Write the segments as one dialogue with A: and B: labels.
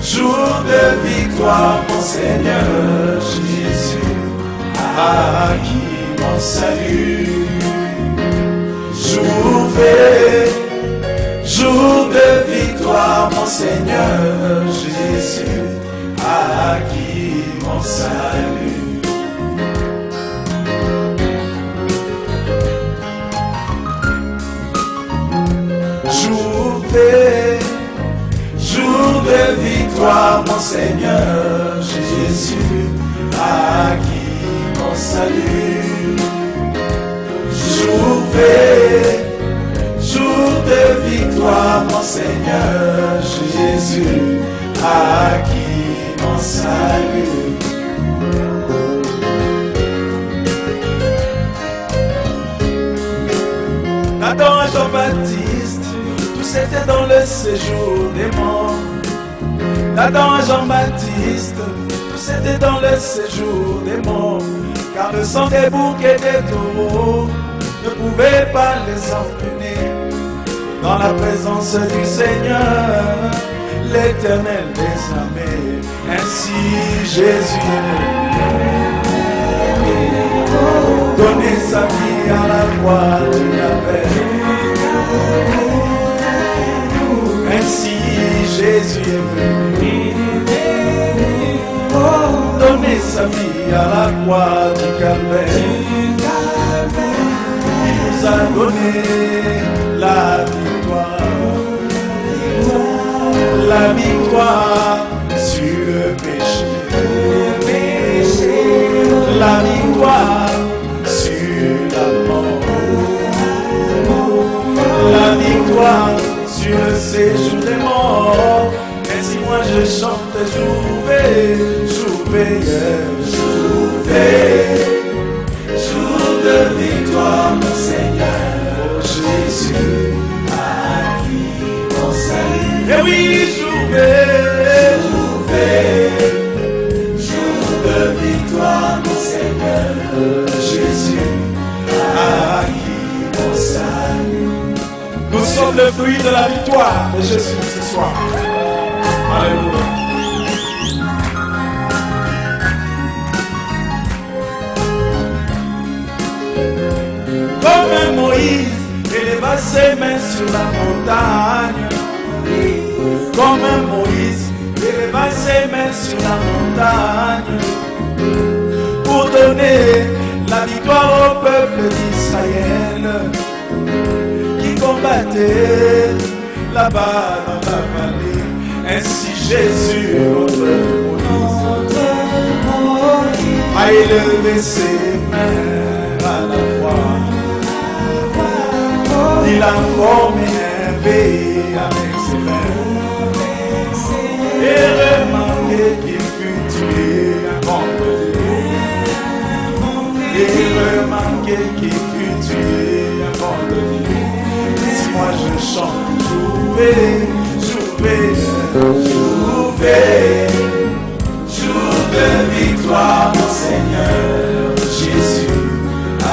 A: jour de victoire, mon Seigneur Jésus a acquis mon salut. Jour de victoire, mon Seigneur Jésus a acquis mon salut. Jour de victoire, mon Seigneur Jésus a acquis mon salut. Jour de victoire, mon Seigneur Jésus a acquis mon salut. Nathan et Jean-Baptiste, tous étaient dans le séjour des morts. Nathan et Jean-Baptiste, tous étaient dans le séjour des morts, car le sang des boucs et des taureaux ne pouvait pas les emmener dans la présence du Seigneur, l'Éternel des armées. Ainsi Jésus donner sa vie à la croix du Calvaire. Ainsi Jésus est venu donner sa vie à la croix du Calvaire. Il nous a donné la victoire sur le péché, la victoire sur la mort, la victoire sur le séjour des morts. Ainsi moi je chante, jour de victoire, mon Seigneur Jésus a acquis mon salut. Et oui, jour de victoire, mon Seigneur Jésus a acquis mon salut. Nous sommes le fruit de la victoire de Jésus ce soir. Alléluia. Comme Moïse éleva ses mains sur la montagne, comme Moïse éleva ses mains sur la montagne, pour donner la victoire au peuple d'Israël qui combattait là-bas dans la vallée. Ainsi Jésus, notre Moïse, a élevé ses mains à la croix. Il a formé un V avec ses mains. Et remarquez qu'il fut tué un vendredi. Et remarquez qu'il fut tué un vendredi. Si moi je chante, jour de victoire, mon Seigneur Jésus a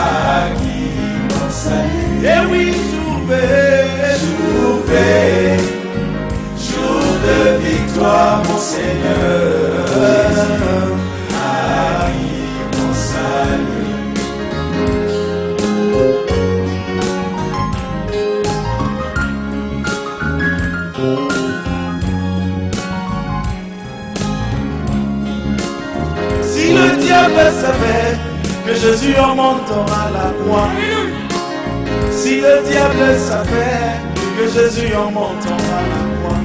A: acquis mon salut. Et oui, jour de victoire, mon Seigneur a acquis mon salut. Si le diable savait que Jésus en montant à la croix, si le diable savait que Jésus en montant à la croix,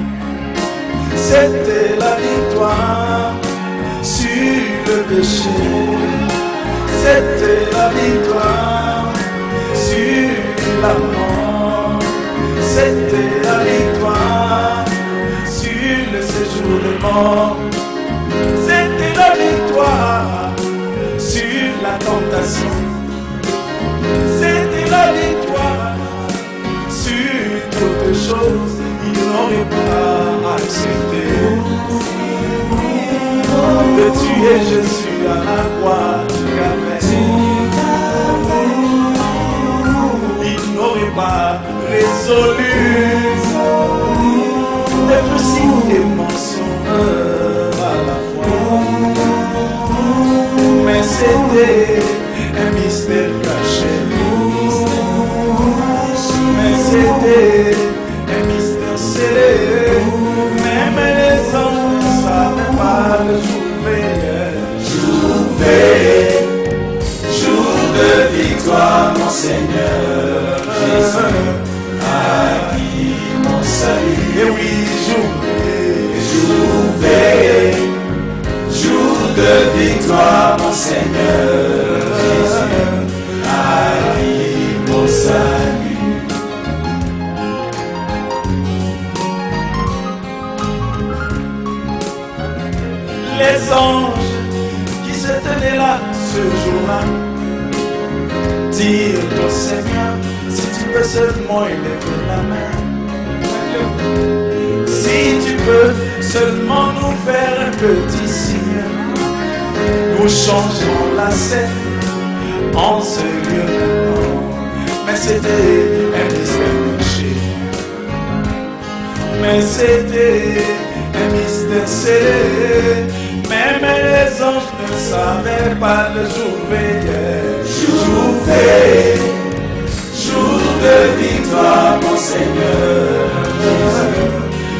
A: c'était la victoire sur le péché, c'était la victoire sur la mort, c'était la victoire sur le séjour des morts, c'était la victoire sur la tentation. C'était la victoire sur toutes choses. Il n'aurait pas accepté de tuer Jésus à la croix du Calvaire. Il n'aurait pas résolu de être signe et mensonge à la fois. Mais c'était un mystère caché. Mais c'était un mystère scellé. Même les anges ne savaient pas le jour veillé. Jour veillé, jour de victoire, mon Seigneur Jésus, acquis mon salut. Et oui, jour veillé, jour de victoire, mon Seigneur Jésus, acquis mon salut. Les anges qui se tenaient là ce jour-là dirent au Seigneur, si tu peux seulement élever la main, si tu peux seulement nous faire un petit signe, nous changerons la scène en ce lieu maintenant. Mais c'était un mystère caché, mais c'était un mystère scellé. Même les anges ne savaient pas le jour veillé. Jour veillé, jour de victoire, mon Seigneur Jésus,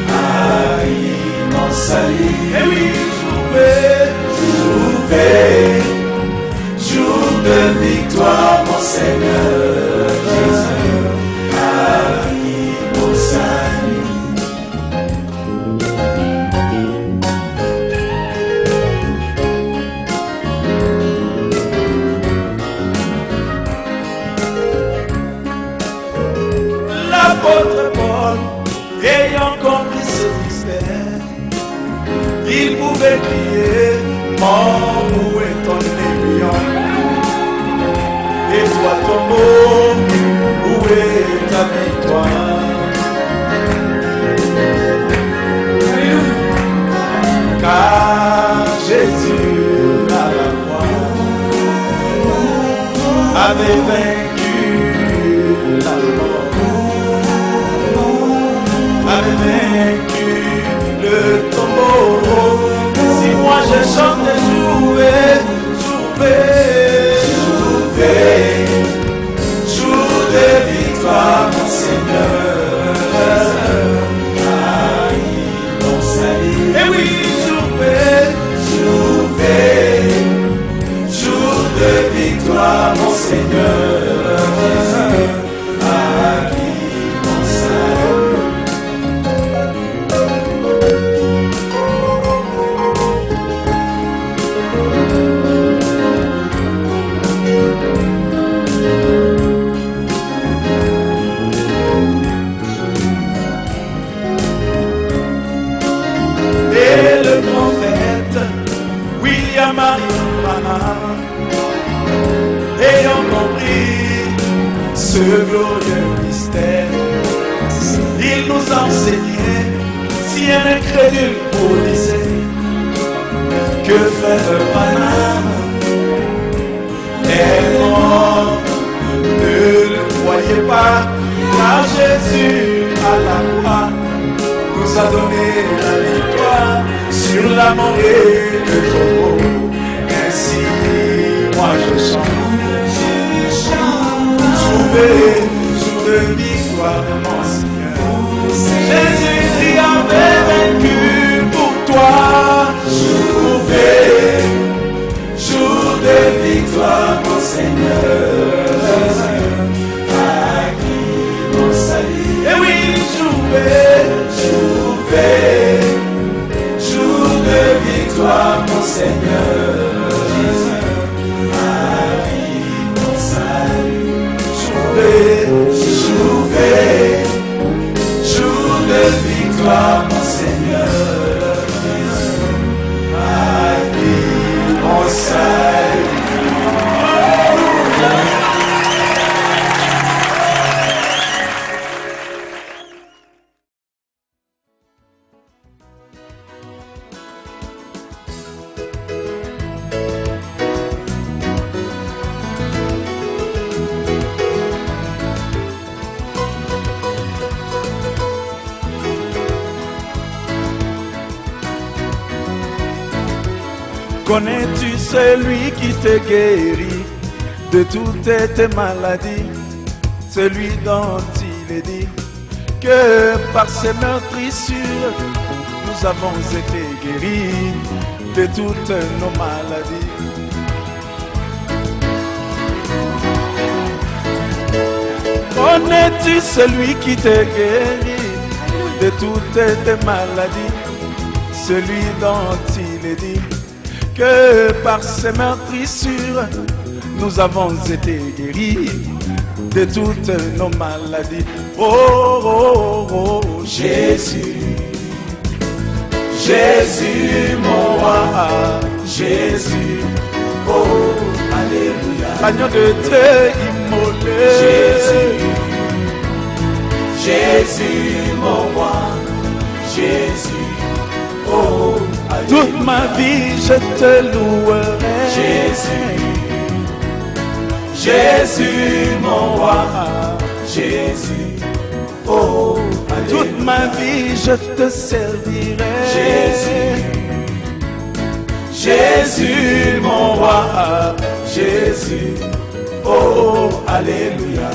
A: acquis mon salut. Et oui, jour veillé, jour de victoire, mon Seigneur Jésus, acquis mon salut. L'apôtre Paul, ayant compris ce mystère, il pouvait crier, mort, où est ton aiguillon? Et toi, tombeau, où est ta victoire? Car Jésus à la croix avait vaincu la mort, avait vaincu le tombeau. Si moi je chante jouer, jour de victoire, mon Seigneur, acquis mon salut. Et oui, jour de victoire, mon Seigneur, acquis mon salut. Et le prophète William Marion Branham, ayant compris ce glorieux mystère, il nous enseignait, si un incrédule vous disait que frère Branham est mort, ne le croyez pas, car Jésus à la croix nous a donné la victoire sur la mort et le tombeau. Ainsi, moi je chante, jour de victoire de mon Seigneur. Jésus avait vaincu pour toi. Jour de victoire, mon Seigneur, acquis mon salut. Et oui, jour de victoire, mon Seigneur, acquis mon salut. Jour de victoire, mon Seigneur, acquis mon salut. Connais-tu celui qui te guérit de toutes tes maladies? Celui dont il est dit que par ses meurtrissures nous avons été guéris de toutes nos maladies. Connais-tu celui qui te guérit de toutes tes maladies? Celui dont il est dit que par ses meurtrissures nous avons été guéris de toutes nos maladies. Oh, oh, oh, Jésus, Jésus mon roi, Jésus, oh, alléluia. Agneau de Dieu immolé, Jésus, Jésus mon roi, Jésus, oh, alléluia. Toute ma vie je te louerai, Jésus, Jésus mon roi, Jésus, oh, alléluia. Toute ma vie je te servirai, Jésus, Jésus mon roi, Jésus, oh, alléluia.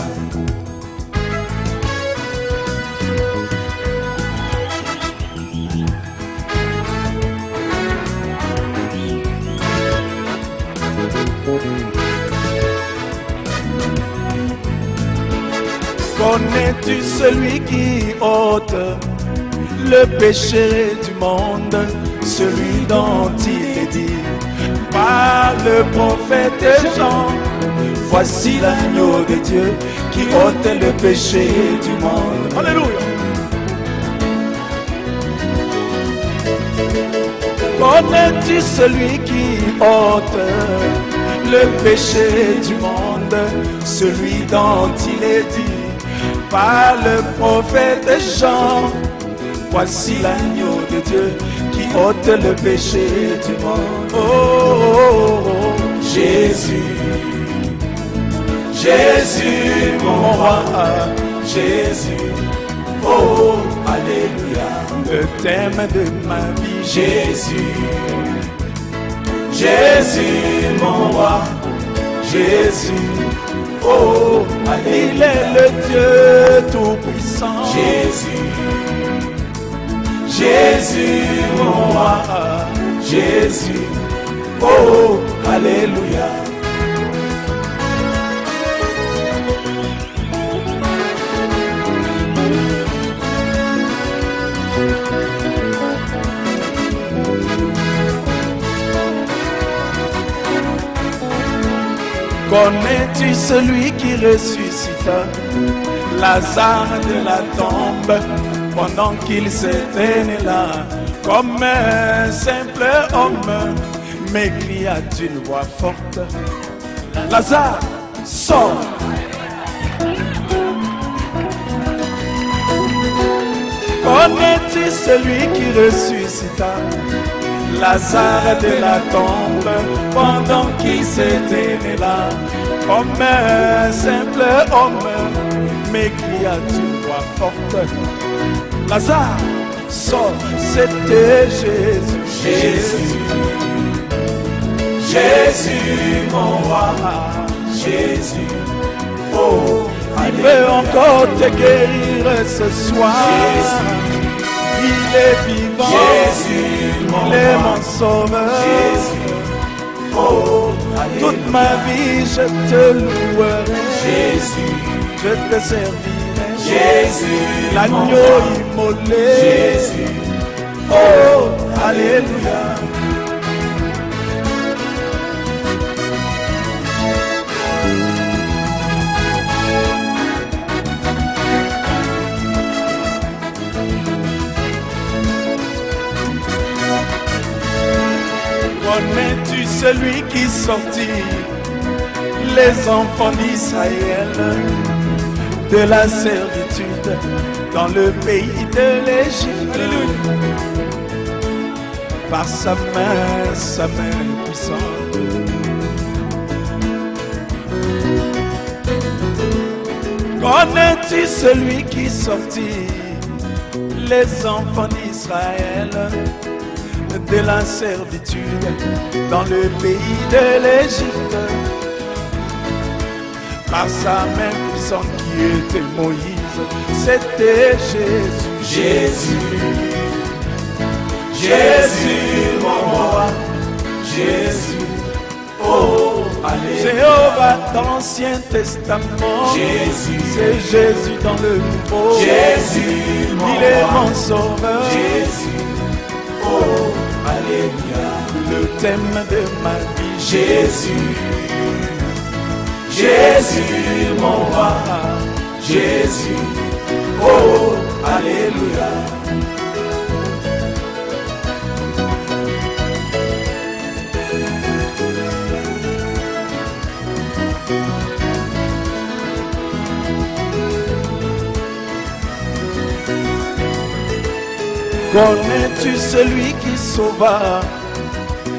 A: Connais-tu celui qui ôte le péché du monde, celui dont il est dit par le prophète Jean? Voici l'agneau de Dieu qui ôte le péché du monde. Alléluia. Connais-tu celui qui ôte le péché du monde, celui dont il est dit par le prophète Jean? Voici l'agneau de Dieu qui ôte le péché du monde. Oh, oh, oh, Jésus, Jésus mon roi, Jésus, oh, alléluia. Le thème de ma vie, Jésus, Jésus mon roi, Jésus, oh, alléluia. Il est le Dieu tout-puissant, Jésus, Jésus mon roi, Jésus, oh, alléluia. Connais-tu celui qui ressuscita Lazare de la tombe pendant qu'il s'était né là? Comme un simple homme, m'écria d'une voix forte: Lazare, sors! Connais-tu celui qui ressuscita Lazare de la tombe pendant qu'il s'était né là? Comme un simple homme, m'écria d'une voix forte: Lazare, sors! C'était Jésus, Jésus, Jésus mon roi, Jésus, oh, il veut encore te guérir ce soir. Jésus, il est vivant, Jésus, il est mon sauveur. Jésus, oh, toute ma vie je te louerai, Jésus, je te servirai, Jésus, l'agneau immolé, Jésus, oh, alléluia. Connais-tu celui qui sortit les enfants d'Israël de la servitude dans le pays de l'Égypte? Par sa main puissante. Connais-tu celui qui sortit les enfants d'Israël de la servitude dans le pays de l'Égypte. Par sa main puissante qui était Moïse, c'était Jésus.
B: Jésus, Jésus, mon roi, Jésus, oh, alléluia.
A: Jéhovah dans l'Ancien Testament,
B: Jésus,
A: c'est Jésus dans le Nouveau.
B: Jésus, mon
A: il est
B: roi,
A: mon sauveur.
B: Jésus, oh, alléluia.
A: Le thème de ma vie,
B: Jésus, Jésus, mon roi, Jésus, oh, alléluia.
A: Connais-tu celui qui sauva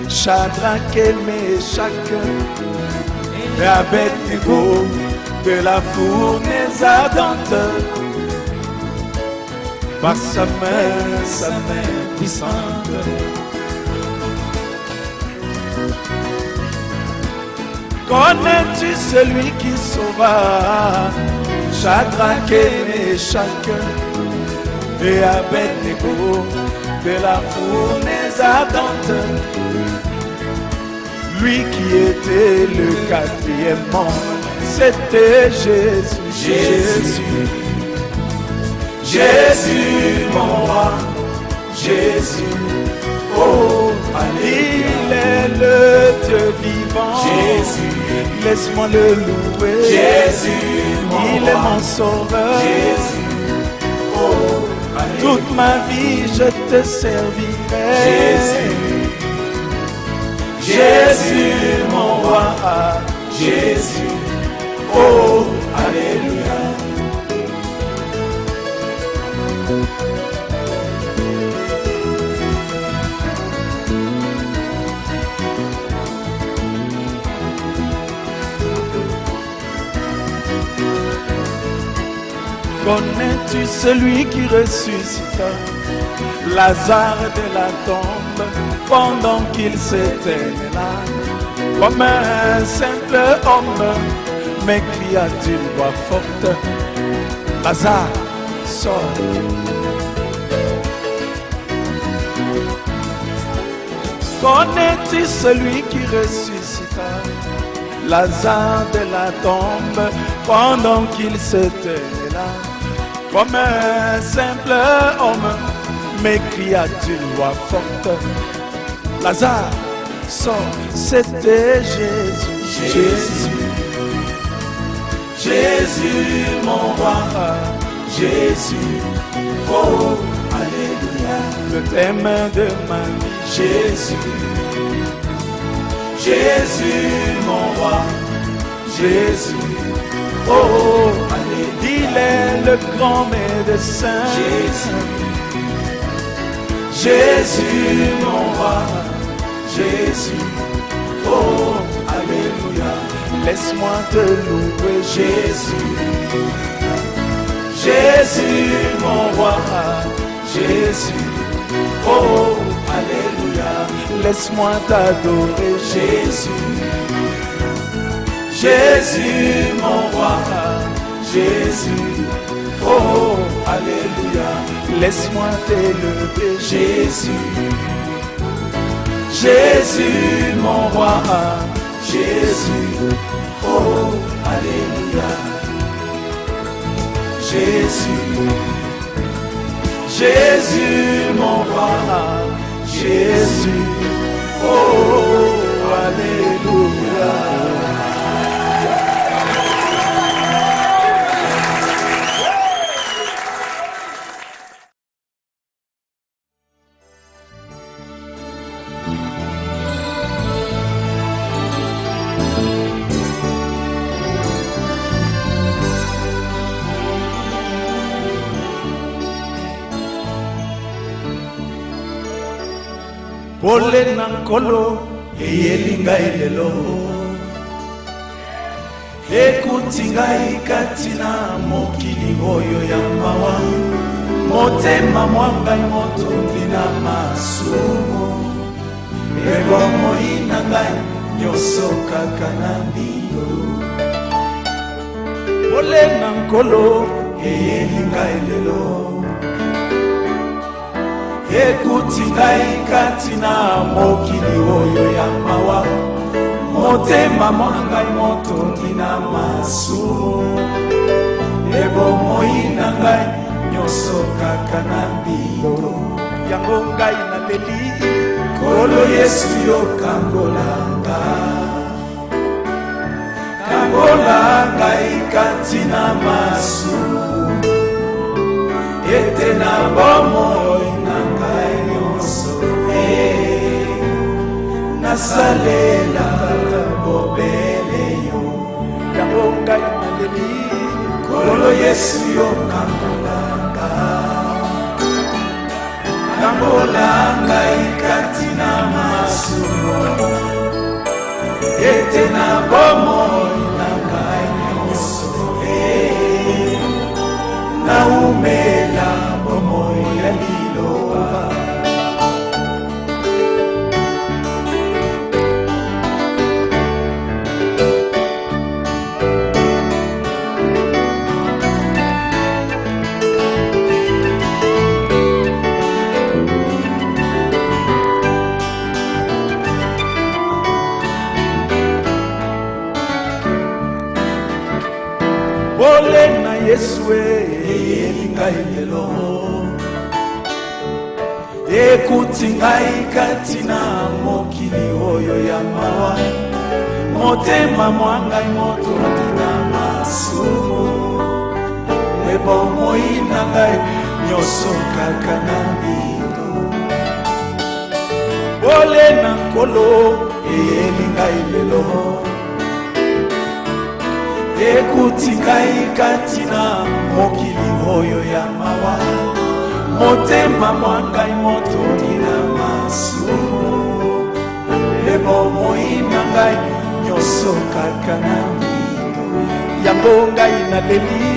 A: Shadrach et Meshach et Abednego de la fournaise ardente? Par sa main puissante. Connais-tu celui qui sauva Shadrach et Meshach et Abednego de la fournaise ardente? Lui qui était le quatrième membre, c'était Jésus.
B: Jésus, Jésus, mon roi, Jésus, oh, alléluia.
A: Il est le Dieu vivant.
B: Jésus,
A: laisse-moi le louer.
B: Jésus,
A: il est mon sauveur.
B: Jésus, oh, alléluia.
A: Toute ma vie je te servirai.
B: Jésus, Jésus, mon roi, Jésus, oh, alléluia.
A: Connais-tu celui qui ressuscita Lazare de la tombe pendant qu'il s'était là? Comme un simple homme, m'écria d'une voix forte, Lazare, sors. Connais-tu celui qui ressuscita Lazare de la tombe pendant qu'il s'était là? Comme un simple homme, m'écria d'une voix forte, Lazare, sors. C'était Jésus.
B: Jésus, Jésus, mon roi, Jésus, oh, alléluia.
A: Le thème de ma vie,
B: Jésus, Jésus, mon roi, Jésus, oh, alléluia.
A: Il est le grand médecin.
B: Jésus, Jésus, mon roi, Jésus, oh, alléluia.
A: Laisse-moi te louer,
B: Jésus, Jésus, mon roi, Jésus, oh, alléluia.
A: Laisse-moi t'adorer,
B: Jésus, Jésus, mon roi, Jésus, oh, alléluia.
A: Laisse-moi t'élever,
B: Jésus, Jésus, mon roi, Jésus, oh, alléluia. Jésus, Jésus, mon roi, Jésus, oh, alléluia.
A: Pole na nkolo
B: eyeli ngai lelo ekuti ngai kati na mokili oyo ya mawa motema mwa ngai motondi na masumu ebomoi na ngai nyonso kaka na mbindo
A: pole na nkolo
B: eyeli ngai lelo ekuti ngai kati na mokili oyo ya mawa motema mwa ngai motondi na masumu ebomoi na ngai nyonso kaka na mbindo
A: yango ngai naleli
B: Nkolo Yesu yo kangolanga kangolanga ikati na masumu ete na bomoi na ngai nyonso nasalela bobele yo
A: yango ngai naleli
B: Nkolo Yesu yo kangolanga kangolanga ikati na masumu ete na bomoi na ngai nyonso naumela bomoi ya liloba
A: pole na Yesu
B: eyeli ngai lelo ekuti ngai kati na mokili oyo ya mawa motema mwa ngai motondi na masumu ebomoi na ngai nyonso kaka na mbindo
A: pole na nkolo
B: eyeli ngai lelo ekuti ngai kati na mokili oyo ya mawa motema mwa ngai motondi na masumu ebomoi na ngai nyonso kaka na mbindo
A: yango ngai naleli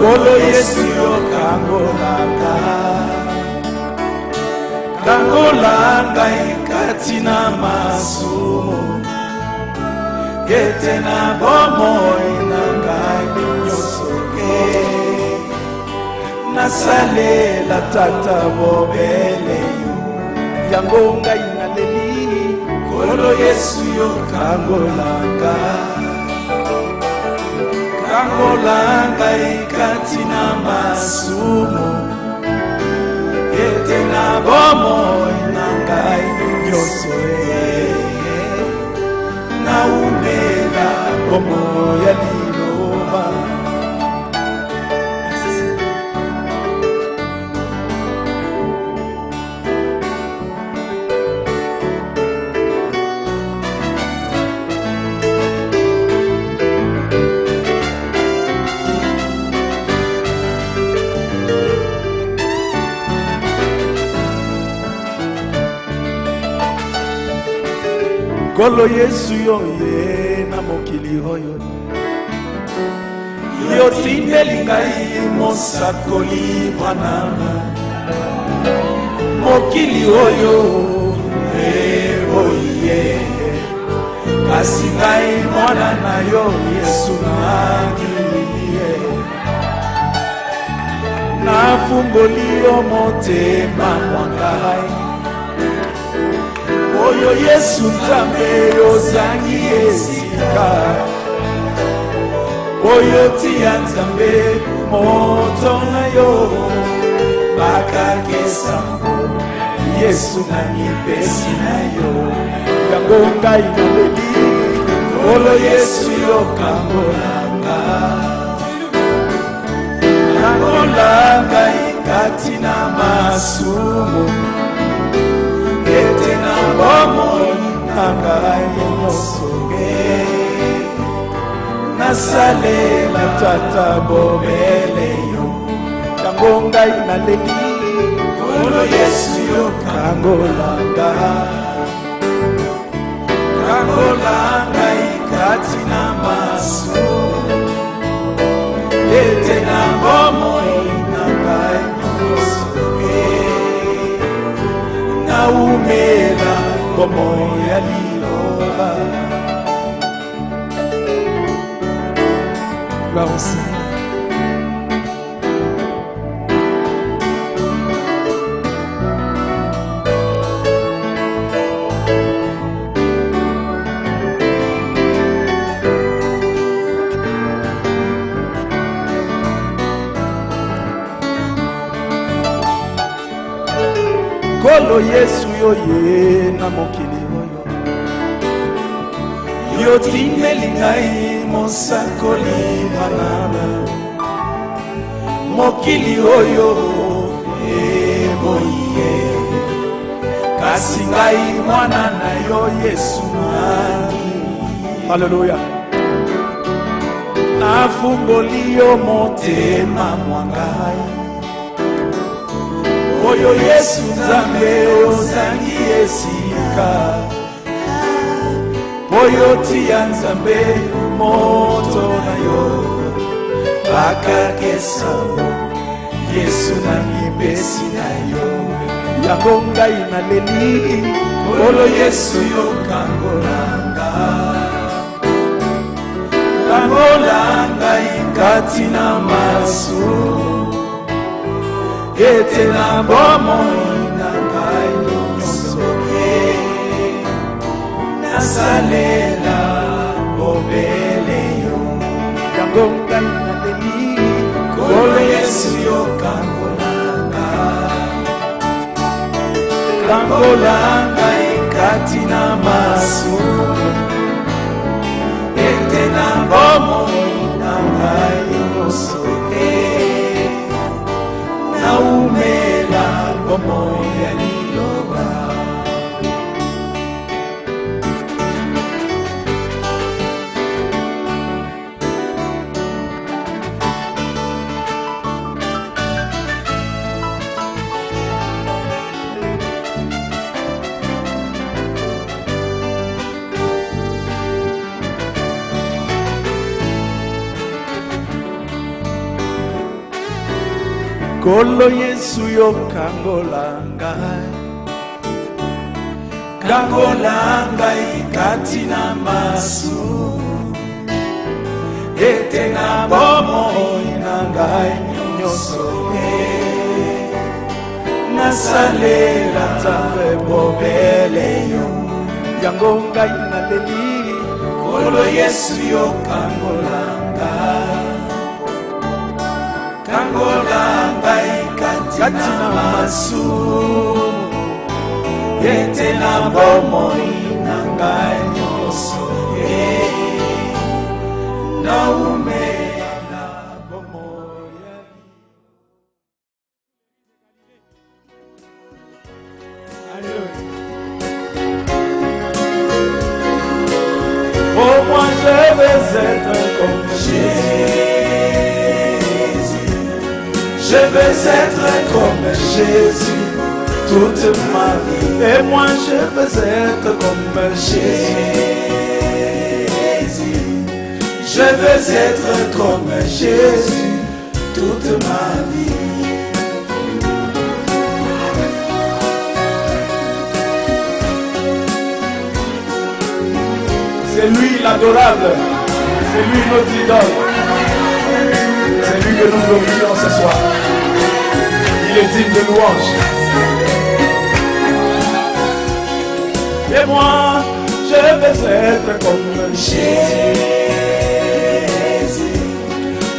B: Nkolo Yesu yo kangolanga kangolanga ikati na masumu ete na bomoi na ngai nyonso nasalela tata bobele yo
A: yango ngai naleli
B: Nkolo Yesu yo kangolanga kangolanga ikati na masumu ete na bomoi na ngai nyonso naumela bomoi ya liloba
A: Nkolo Yesu yo ye na mokili oyo
B: yotindeli ngai mosakoli mwananga mokili oyo oye kasi ngai mwana na yo Yesu nangilie nafungoli yo motema mwa ngai oyo Yesu Nzambe ozangi esika oyo tia Nzambe moto na yo bakakesa Yesu nangipesi na yo
A: yango ngai naleli
B: Nkolo Yesu yo kangolanga kangolanga ikati na masumu ete na bomoi na ngai nyonso nasalela tata bobele yo
A: yango ngai naleli
B: Nkolo Yesu yo kangolanga kangolanga ikati na masumu ete na bomoi na ngai nyonso naumela Como ya liloba.
A: Gloire au Seigneur.
B: Kolo Yesu yo ye na mokili oyo yo timeli ngai mosakoli manana mokili oyo eboye kasi ngai mwana na yo Yesu nani.
A: Alléluia.
B: Nafungoli yo motema mwangai oyo Yesu Nzambe ozangi esika oyo tia Nzambe moto na yo bakakesa Yesu nangi pesi na yo
A: yango ngai naleli
B: olo Yesu yo kangolanga kangolanga ikati na masu ete na bomoi na ngai nyonso nasalela bobele yo
A: yango ngai naleli
B: kolo Yesu yo kangolanga kangolanga ikati na masu ete na bomoi na ngai nyonso naumela bomoi ya liloba. Kolo Yesu yo kangolanga kangolanga ikati na masu ete na bomoi na ngai nyonso nasalela Nzambe bobele yo
A: yango ngai naleli
B: kolo Yesu yo kangolanga kangolanga ikati na masu ete na bomoi na ngai nyonso naumela bomoi. Oh moi je vais être comme Jésus, je vais être comme Jésus toute ma vie. Et moi je veux être comme Jésus, je veux être comme Jésus toute ma vie.
A: c'est lui l'adorable, c'est lui notre idole, c'est lui que nous glorifions ce soir. Il est digne de louange.
B: Et moi, je veux être comme Jésus,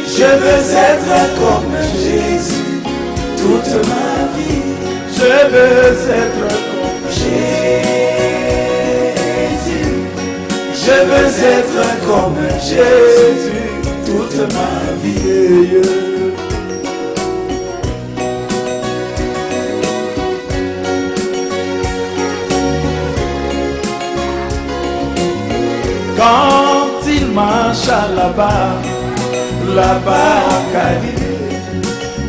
B: je veux être comme Jésus toute ma vie. Je veux être comme Jésus, je veux être comme Jésus toute ma vie. Quand il marche là-bas à Galilée,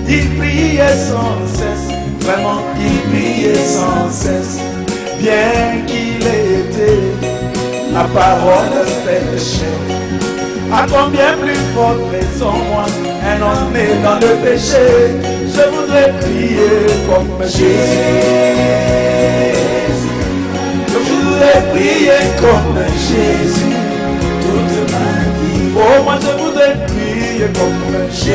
B: il priait sans cesse, vraiment il priait sans cesse, bien qu'il ait été la parole péché. À combien plus forte raison moi, un homme est dans le péché, je voudrais prier comme Jésus. Je
A: voudrais prier comme Jésus toute ma vie. Oh, moi je voudrais prier comme Jésus.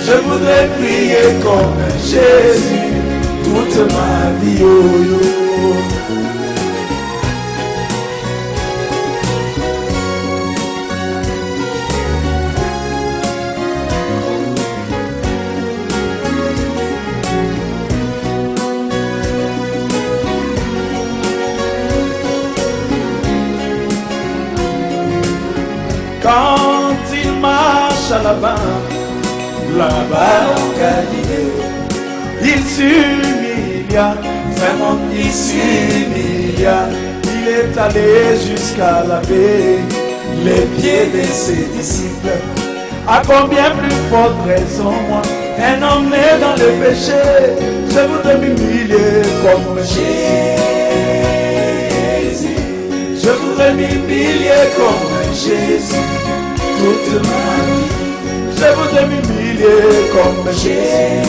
A: Je voudrais prier comme Jésus toute ma vie. Oh, oh. Quand il marche à là-bas en Galilée, il s'humilia, vraiment il s'humilia. Il est allé jusqu'à laver les pieds de ses disciples. À combien plus forte raison, moi, un homme né dans le péché, je voudrais m'humilier comme Jésus. Je voudrais m'humilier comme Jésus toute ma vie. Je voudrais m'humilier comme Jésus.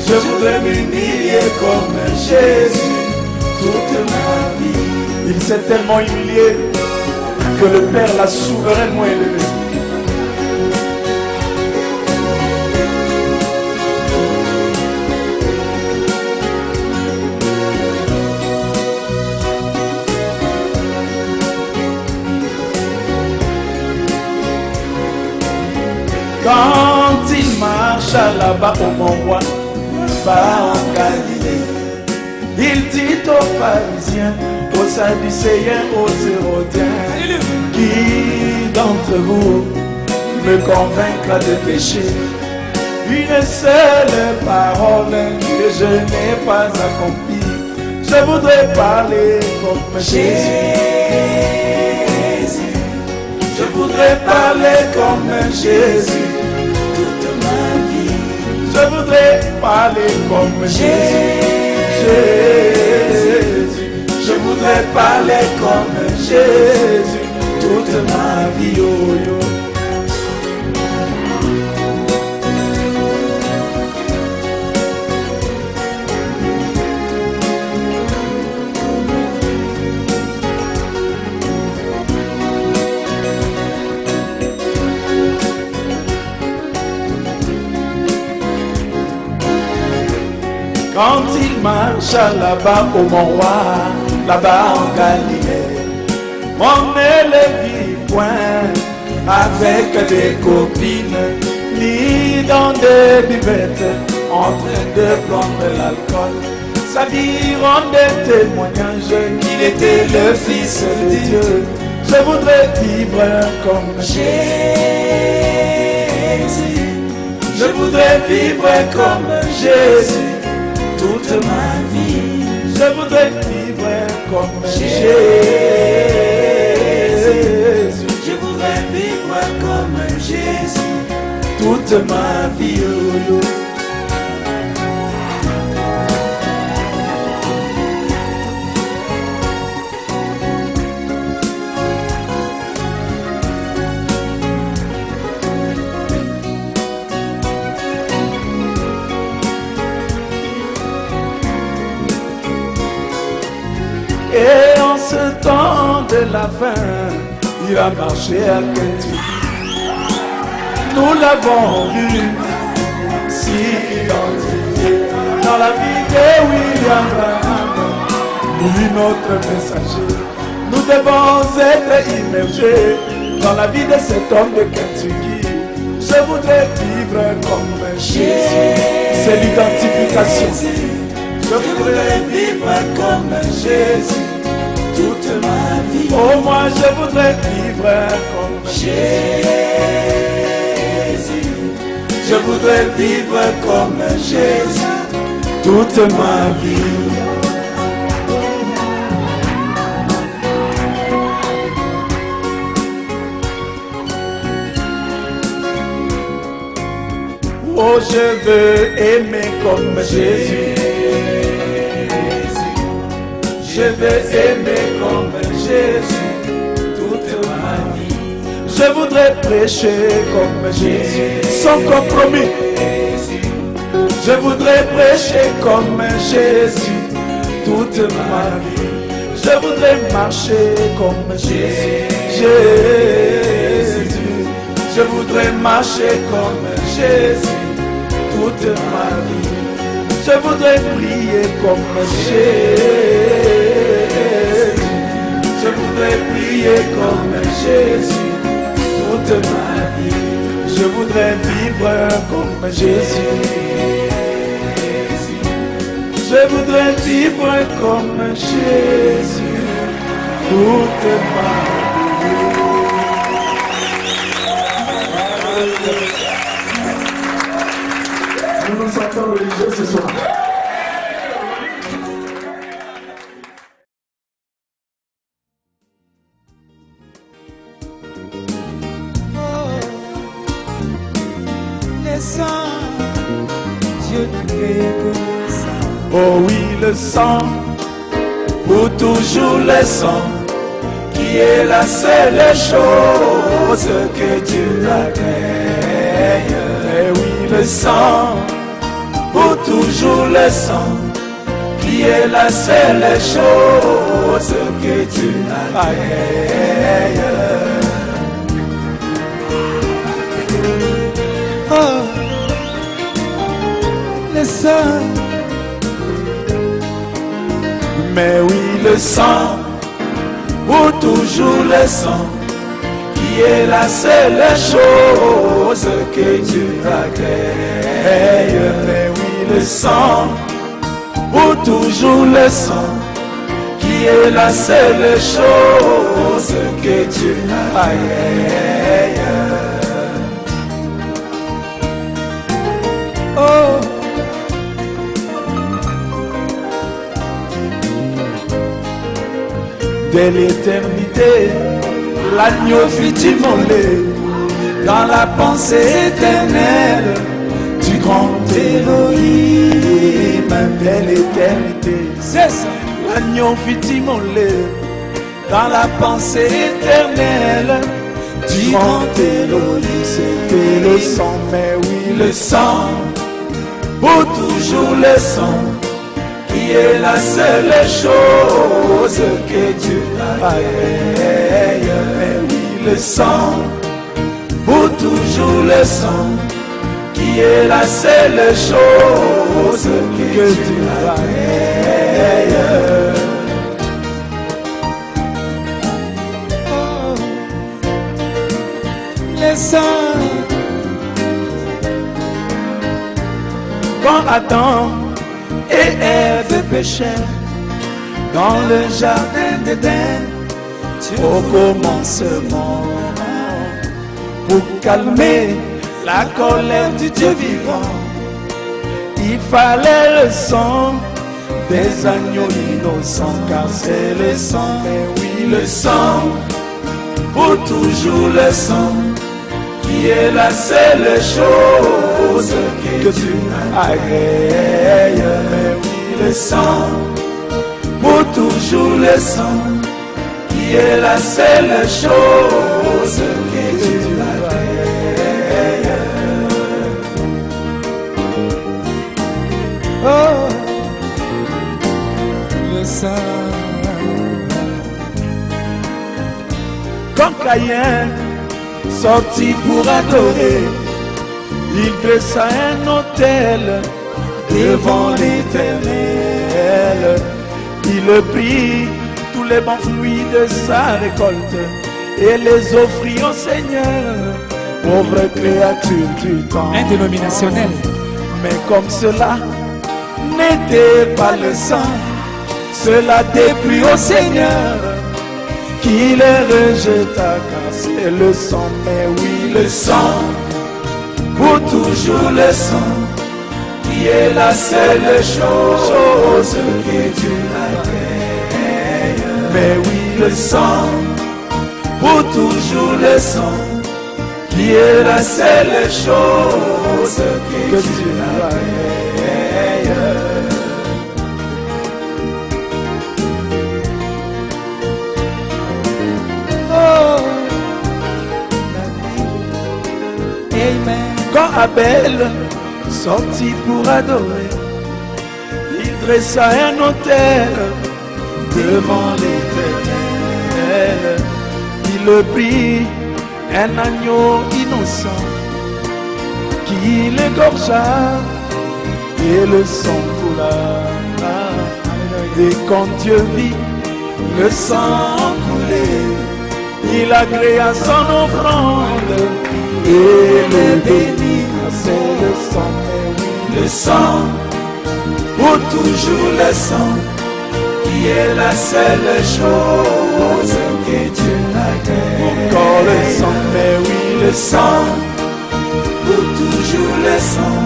A: Je voudrais m'humilier comme Jésus toute ma vie. Il s'est tellement humilié que le Père l'a souverainement élevé. Quand il marche là-bas au mont Roi, là-bas en Galilée, il dit aux pharisiens, aux sadducéens, aux hérodiens, qui d'entre vous me convaincra de pécher? Une seule parole que je n'ai pas accomplie. Je voudrais parler comme Jésus. Je voudrais parler comme Jésus toute ma vie. Je voudrais parler comme Jésus. Je voudrais parler comme Jésus toute ma vie. Oh, yo. Quand il marche là-bas au mont Roi, là-bas en Galilée, on ne le vit point avec des copines, ni dans des buvettes, en train de prendre l'alcool. Sa vie rendait témoignage qu'il était le Fils de Dieu. Je voudrais vivre comme Jésus. Je voudrais vivre comme Jésus toute ma vie. Je voudrais vivre comme Jésus. Je voudrais vivre comme Jésus toute ma vie. Et en ce temps de la fin, il a marché à Kentucky. Nous l'avons vu, si identifié dans la vie de William Branham, lui notre messager. Nous devons être immergés dans la vie de cet homme de Kentucky. Je voudrais vivre comme Jésus, c'est l'identification. Je voudrais vivre comme Jésus toute ma vie. Oh, moi je voudrais vivre comme Jésus. Je voudrais vivre comme Jésus toute ma vie. Oh, je veux aimer comme Jésus. Je veux aimer comme Jésus toute ma vie. Je voudrais prêcher comme Jésus, sans compromis. Je voudrais prêcher comme Jésus toute ma vie. Je voudrais marcher comme Jésus. Jésus. Je voudrais marcher comme Jésus toute ma vie. Je voudrais prier comme Jésus. Je voudrais prier comme Jésus toute ma vie. Je voudrais vivre comme Jésus. Je voudrais vivre comme Jésus toute ma vie. Nous nous sentons religieux ce soir. Oh oui, le sang, pour toujours le sang, qui est la seule chose que Dieu agrée. Eh oui, le sang, pour toujours le sang, qui est la seule chose que Dieu agrée. Oh, le sang. Mais oui, le sang, pour toujours le sang, qui est la seule chose que Dieu agrée. Mais oui, le sang, pour toujours le sang, qui est la seule chose que Dieu agrée. Oh. Dès l'éternité, l'agneau fut immolé dans la pensée éternelle du grand Elohim. Dès l'éternité, c'est ça. L'agneau fut immolé dans la pensée éternelle du grand Elohim. C'était le sang, mais oui, le sang, pour toujours le sang, qui est la seule chose que Dieu agrée. Mais oui, le sang, pour toujours le sang, qui est la seule chose que Dieu agrée. Oh, le sang. Quand Adam et Ève péchèrent dans le jardin d'Éden, au commencement, pour calmer la colère du Dieu vivant, il fallait le sang des agneaux innocents, car c'est le sang, mais oui, le sang, pour toujours le sang, qui est la seule chose que tu agrées. Mais oui, le sang, pour toujours le sang, qui est la seule chose que tu agrées. Oh, le sang. Quand Caïn sorti pour adorer, il dressa un autel devant l'Éternel. Il prit tous les bons fruits de sa récolte et les offrit au Seigneur, pauvre créature du temps.
C: Indénominationnel.
A: Mais comme cela n'était pas le sang, cela déplut au Seigneur, qui les rejeta, car c'est le sang, mais oui, le sang, pour toujours le sang, qui est la seule chose que Dieu agrée. Mais oui, le sang, pour toujours le sang, qui est la seule chose que Dieu agrée. Oh, Amen. Quand Abel
B: sorti pour adorer. Il dressa un autel devant l'Éternel. Il prit un agneau innocent qui l'égorgea et le sang coula. Et quand Dieu vit le sang couler, il agréa son offrande et le bénit. C'est le sang,
A: le sang, pour toujours le sang, qui est la seule chose que Dieu agrée.
B: Encore le sang, mais oui,
A: le sang, pour toujours le sang,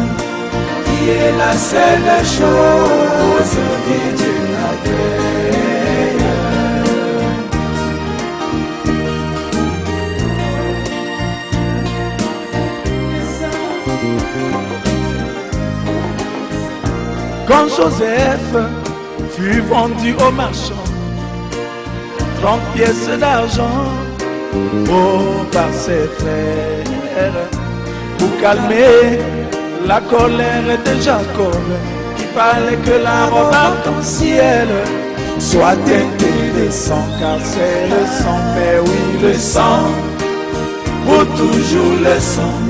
A: qui est la seule chose que Dieu agrée.
B: Quand Joseph fut vendu au marchand, 30 pièces d'argent par ses frères, pour calmer la colère de Jacob, il fallait que la robe arc-en-ciel soit teintée de sang, car c'est le sang, mais oui,
A: le sang, pour toujours le sang,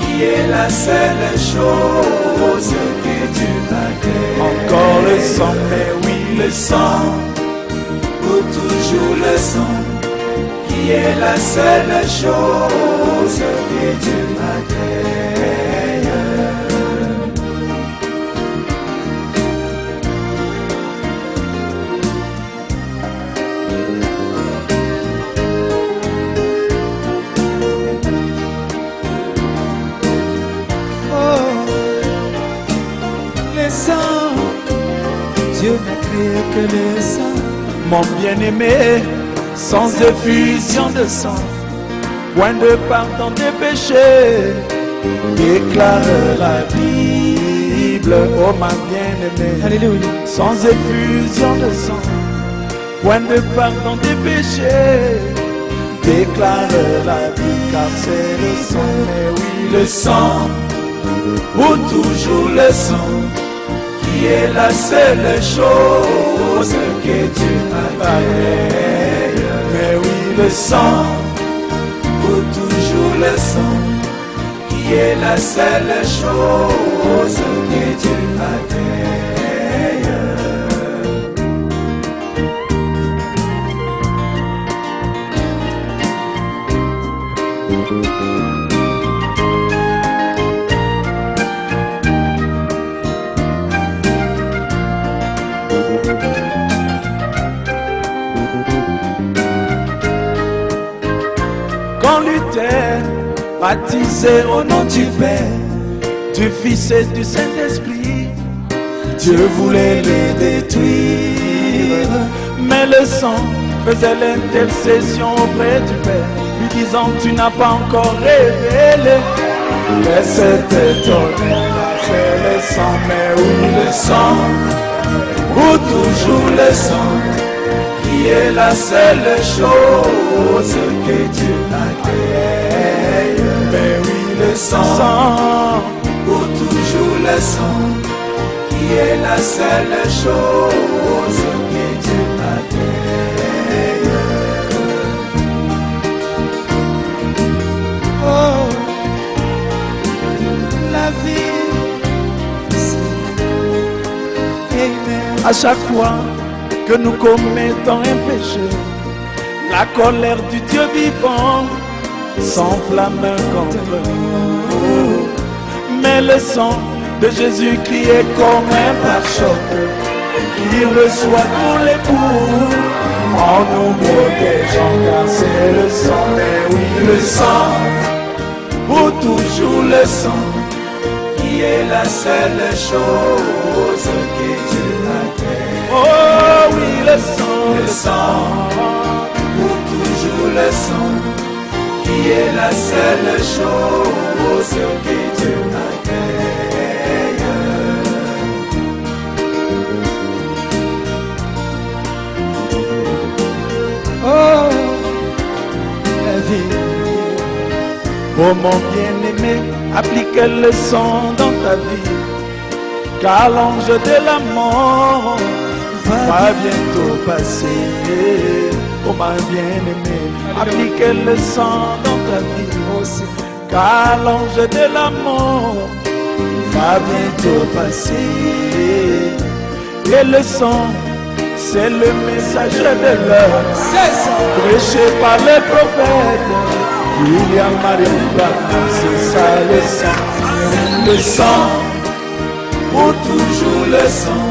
A: qui est la seule chose que Dieu agrée.
B: Encore le sang, mais oui,
A: le sang, pour toujours le sang, qui est la seule chose que Dieu agrée.
B: Dieu n'a créé que le sang, mon bien-aimé, sans effusion de sang, point de pardon des péchés, déclare la Bible, oh ma bien-aimé, alléluia, sans effusion de sang, point de pardon des péchés, déclare la Bible, car c'est le sang, mais oui,
A: le sang, pour toujours le sang, qui est la seule chose que Dieu agrée.
B: Mais oui,
A: le sang, pour toujours le sang, qui est la seule chose que Dieu agrée.
B: Quand Luther, baptisé au nom du Père, du Fils et du Saint-Esprit, Dieu voulait le détruire, mais le sang faisait l'intercession auprès du Père, lui disant tu n'as pas encore révélé, mais c'était étonné, c'est le sang, mais oui
A: le sang, ou toujours le sang, qui est la seule chose que Dieu agrée.
B: Mais oui, le sang,
A: pour toujours le sang, qui est la seule chose que Dieu agrée.
B: Oh, la vie, Amen. À chaque fois que nous commettons un péché, la colère du Dieu vivant s'enflamme contre nous. Mais le sang de Jésus-Christ est comme un pare-choc qui reçoit tous les coups en nous protégeant, car c'est le sang, mais oui,
A: le sang, pour toujours le sang, qui est la seule chose que Dieu agrée.
B: Oh oui, le
A: sang, pour toujours le sang, qui est la seule chose que Dieu agrée.
B: Oh, la vie,
A: Oh mon bien-aimé, applique le sang dans ta vie, car l'ange de la mort va bientôt passer. Oh ma bien-aimé, applique le sang dans ta vie, car l'ange de la mort va bientôt passer. Et le sang, c'est le messager de l'heure, prêché par les prophètes. William Mariamba, c'est ça le sang. Le sang, pour toujours le sang,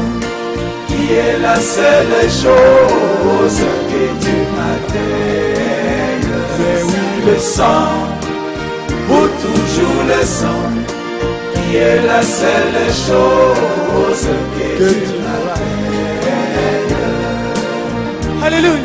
A: qui est la seule chose que tu m'attends. Mais oui, le sang, pour toujours le sang, qui est la seule chose que tu m'attends. Alléluia.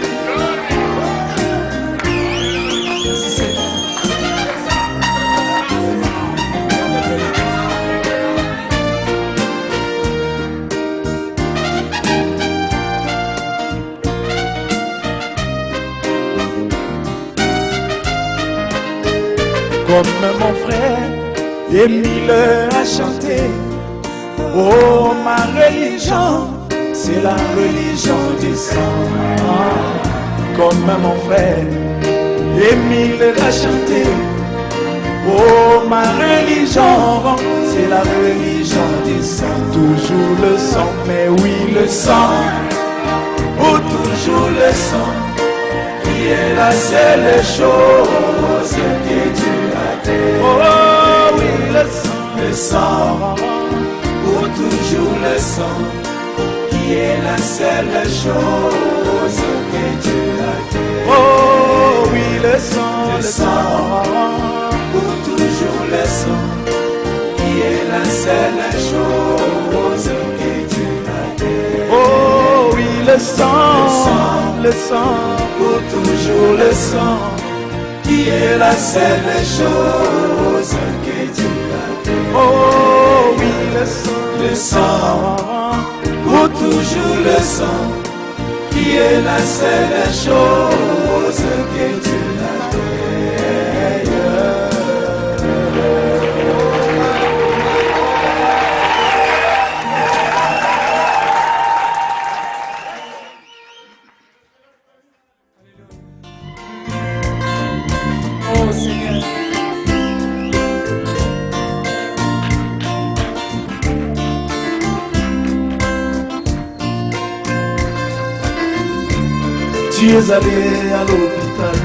A: Comme mon frère Émile a chanté, oh ma religion, c'est la religion du sang. Comme mon frère Émile a chanté, oh ma religion, c'est la religion du sang. Toujours le sang, mais oui le sang, oh toujours le sang, qui est la seule chose que tu as fait. Oh oui le sang, oh toujours le sang, qui est la seule chose que tu as fait. Oh oui le sang, pour toujours le sang, qui est la seule chose que tu as fait. Oh oui le sang, pour toujours le sang, qui est la seule chose que tu as fait. Oh oui le sang, pour toujours le sang, qui est la seule chose que tu as fait.
B: Oh Seigneur.
A: Tu es allé à l'hôpital,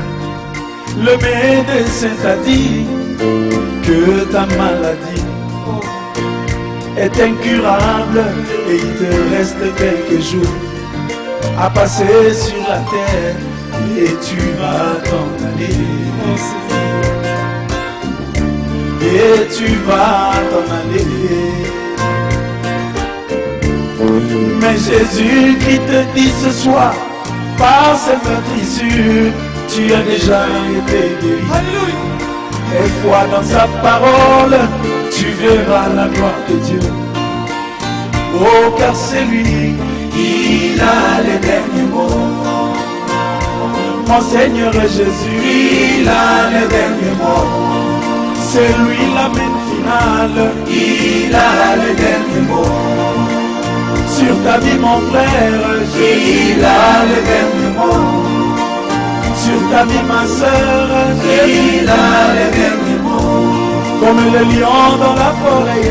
A: le médecin t'a dit que ta maladie est incurable et il te reste quelques jours à passer sur la terre et tu vas t'en aller. Et tu vas t'en aller. Mais Jésus qui te dit ce soir, par ces meurtrissures, tu as déjà été guéri. Alléluia. Et foi dans sa parole, tu verras la gloire de Dieu. Oh, car c'est lui, il a les derniers mots. Mon Seigneur Jésus, il a les derniers mots. C'est lui la main finale, il a les derniers mots. Sur ta vie mon frère, il a les derniers mots. Sur ta vie ma soeur, il a les derniers mots. Comme le lion dans la forêt,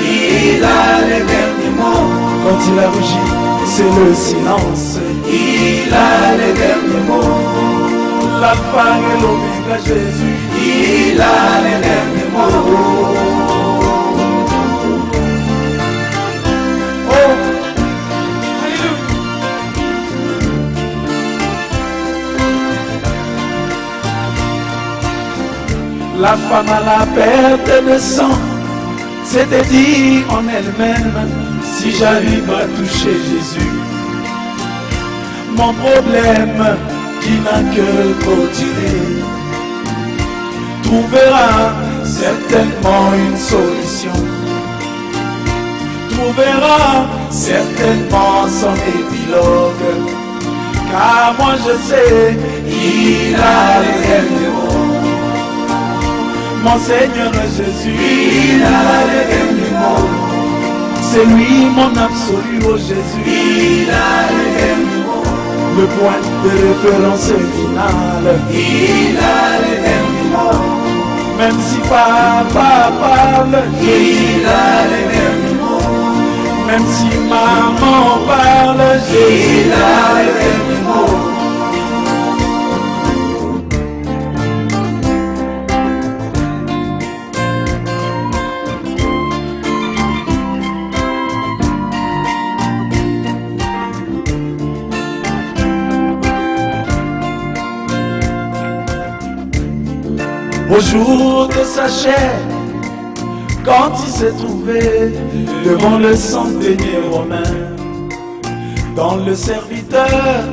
A: il a les derniers mots. Quand il a rugi, c'est le silence, il a les derniers mots. L'alpha et l'oméga Jésus, il a les derniers mots. La femme à la perte de sang s'était dit en elle-même, si j'arrive à toucher Jésus, mon problème qui n'a que trop duré trouvera certainement une solution, trouvera certainement son épilogue, car moi je sais, il a les derniers mots. Mon Seigneur Jésus, il a les derniers mots. C'est lui mon absolu, oh Jésus, il a les derniers mots. Le point de référence final, il a les derniers mots. Même si papa parle, il a les derniers mots. Même si maman parle, il a les derniers mots. Au jour de sa chair, quand il s'est trouvé devant le centenier romain, dont le serviteur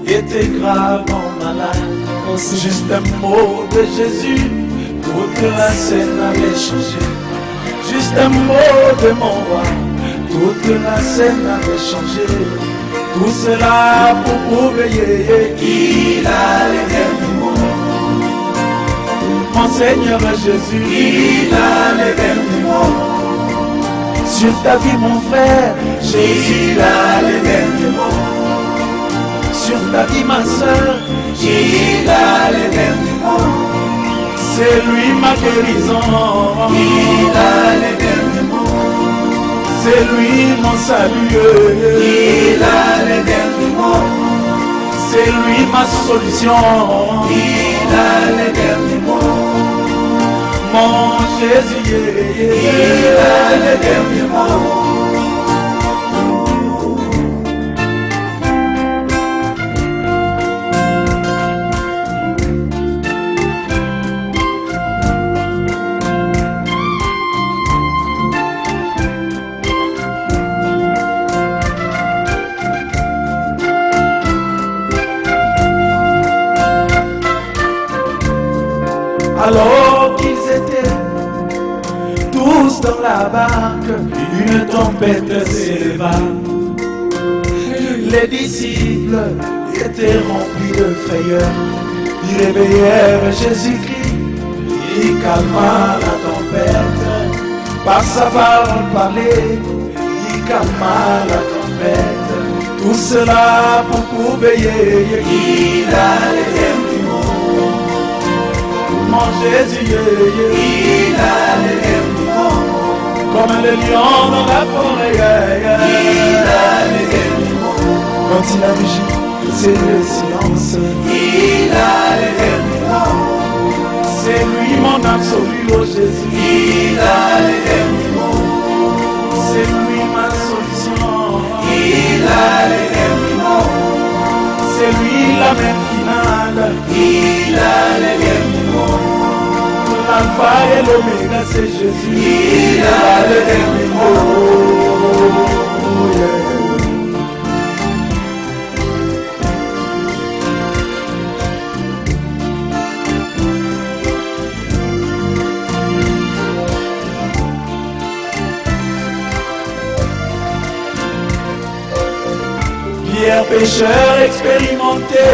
A: était gravement malade, juste un mot de Jésus, toute la scène avait changé. Juste un mot de mon roi, toute la scène avait changé. Tout cela pour prouver qu'il a les derniers mots. Mon Seigneur Jésus, il a les derniers mots. Sur ta vie mon frère, Jésus a les derniers mots. Sur ta vie ma soeur, Jésus a les derniers mots. C'est lui ma guérison, il a les derniers mots. C'est lui mon salut, il a les derniers mots. C'est lui ma solution, il a les derniers mots. Mon Jésus, il a les derniers mots. Alors qu'ils étaient tous dans la barque, une tempête s'éleva. Les disciples étaient remplis de frayeur. Ils réveillèrent Jésus-Christ, il calma la tempête. Par sa parole parlée, il calma la tempête. Tout cela pour prouver qu'il a les derniers mots. Mon Jésus, il a les derniers mots. Comme le lion dans la forêt, il a les derniers mots. Quand il agit, c'est le silence. Il a les derniers mots. C'est lui mon absolu, oh Jésus. Il a les derniers mots. C'est lui ma solution. Il a les derniers mots. C'est lui la même finale. Il a les derniers mots. L'alpha et l'oméga, c'est Jésus. Il a les derniers mots. Pierre, pécheur expérimenté,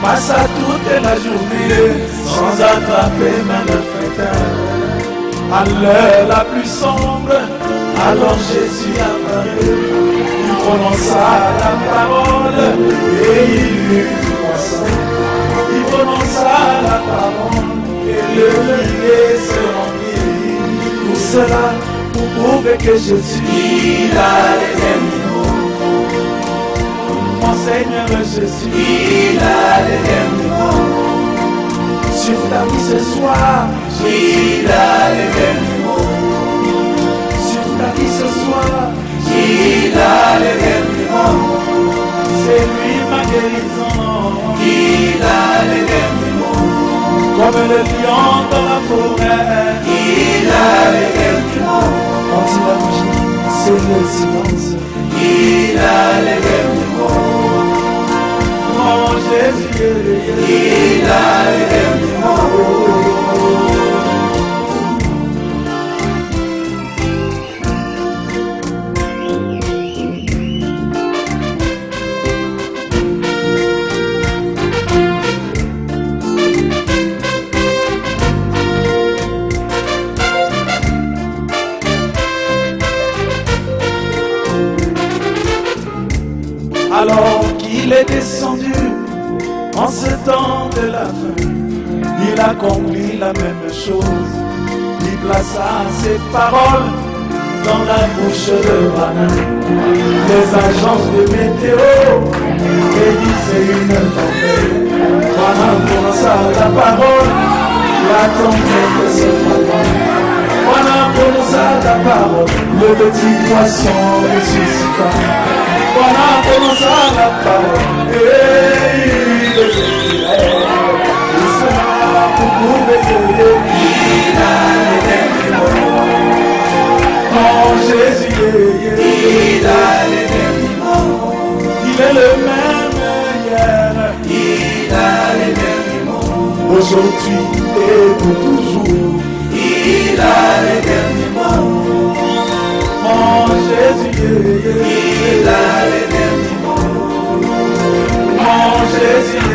A: passa toute la journée sans attraper même le frétin. À l'heure la plus sombre, alors Jésus apparut. Il prononça la parole et il eut du poisson. Il prononça la parole et le filet se remplit. Tout cela pour prouver que Jésus il a les derniers mots. Mon Seigneur Jésus, il a les derniers mots. Sur ta vie ce soir, il a les derniers mots. Sur ta vie ce soir, il a les derniers mots. C'est lui ma guérison, il a les derniers mots. Comme le lion dans la forêt, il a les derniers mots. Quand il agit, c'est le silence, il a les derniers mots. Mon Jésus, il a les derniers mots. En ce temps de la fin, il accomplit la même chose. Il plaça ses paroles dans la bouche de Bana. Les agences de météo prédisaient une tempête. Bana prononça la parole, la tempête se frappa. Bana prononça la parole, le petit poisson ressuscita. Bana prononça la parole, et il expirait. Il sera pour veiller. Il a les derniers mots. Oh Jésus, il a les derniers mots. Il est le même hier. Il a les derniers mots. Aujourd'hui et pour toujours. Il a les derniers mots. Oh Jésus, il a les derniers mots. Oh Jésus,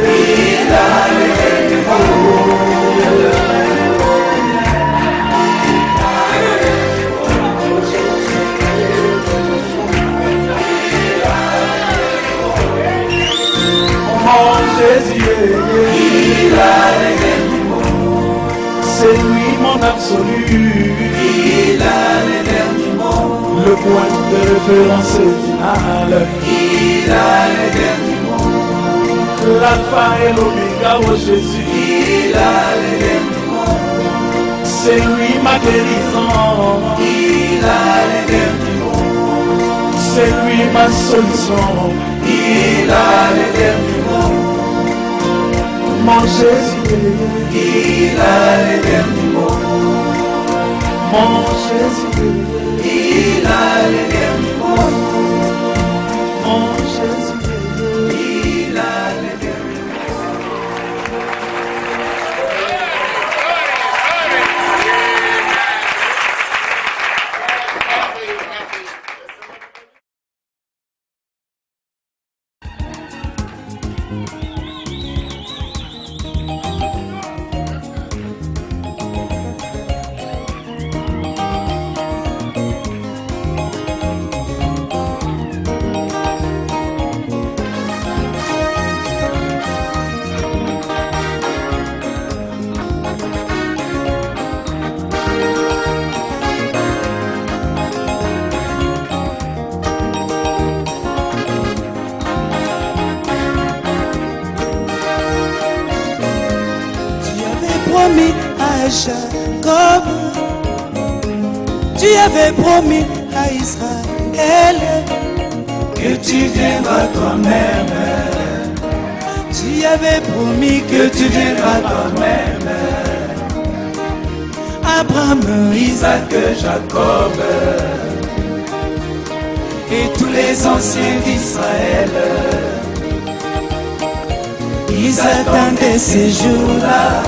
A: il a les derniers mots. Oh Jésus, il a les derniers mots. C'est lui mon absolu. Il a les derniers mots. Le point de référence final. Il a les derniers mots. L'alpha et l'oméga, oh Jésus. Il a les derniers mots. C'est lui ma guérison. Il a les derniers mots. C'est lui ma solution. Il a les derniers mots. Mon Jésus, il a les derniers mots. Mon Jésus, il a les derniers mots. Mon Jésus, il a les derniers
B: Jacob, tu avais promis à Israël
A: que tu viendras toi-même.
B: Tu avais promis
A: Que tu viendras toi-même.
B: Abraham,
A: Isaac, Jacob et tous les anciens d'Israël. Ils attendaient ces jours-là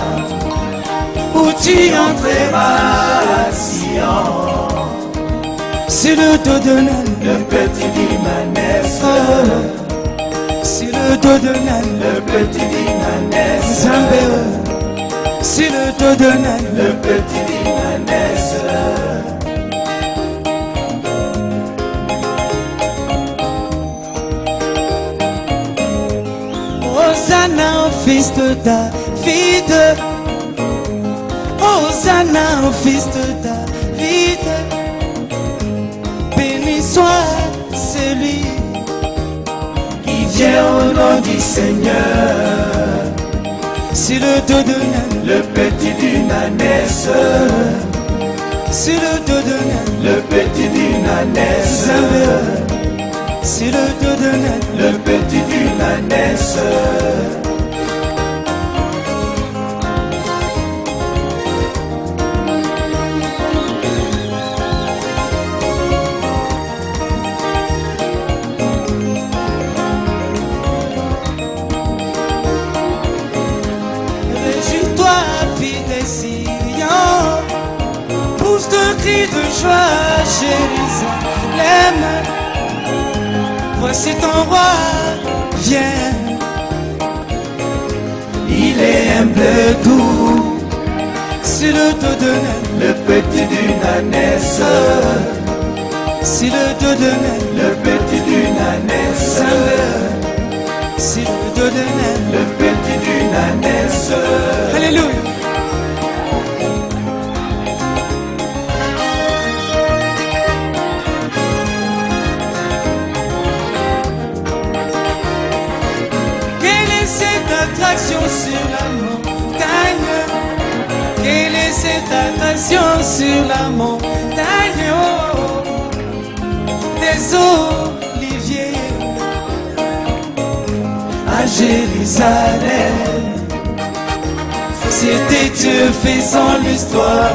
A: où tu entreras à Sion.
B: sur le dos de
A: Le petit Dimanès.
B: Sur le dos de
A: Le petit Dimanès.
B: Zambéo, sur le dos de
A: Le petit Dimanès.
B: Hosanna au fils de David. Hosanna au fils de David. Béni soit celui
A: qui vient au nom du Seigneur.
B: sur le dos de
A: Le petit Dimanès.
B: sur le dos de
A: Le petit Dimanès.
B: sur le dos de
A: Le petit Dimanès.
B: Réjouis-toi, fille des Syriens, pousse de cris de joie, Jérusalem. Voici ton roi, viens.
A: Il est humble doux.
B: Sur le dos de
A: Le petit Dimanès.
B: sur le dos de
A: Le petit Dimanès.
B: c'est le dos de naine,
A: le petit d'une ânesse.
B: Alléluia. Quelle est cette attraction sur la montagne? Quelle est cette attraction sur la montagne? Oh, des oliviers à Jérusalem. C'était Dieu faisant l'histoire,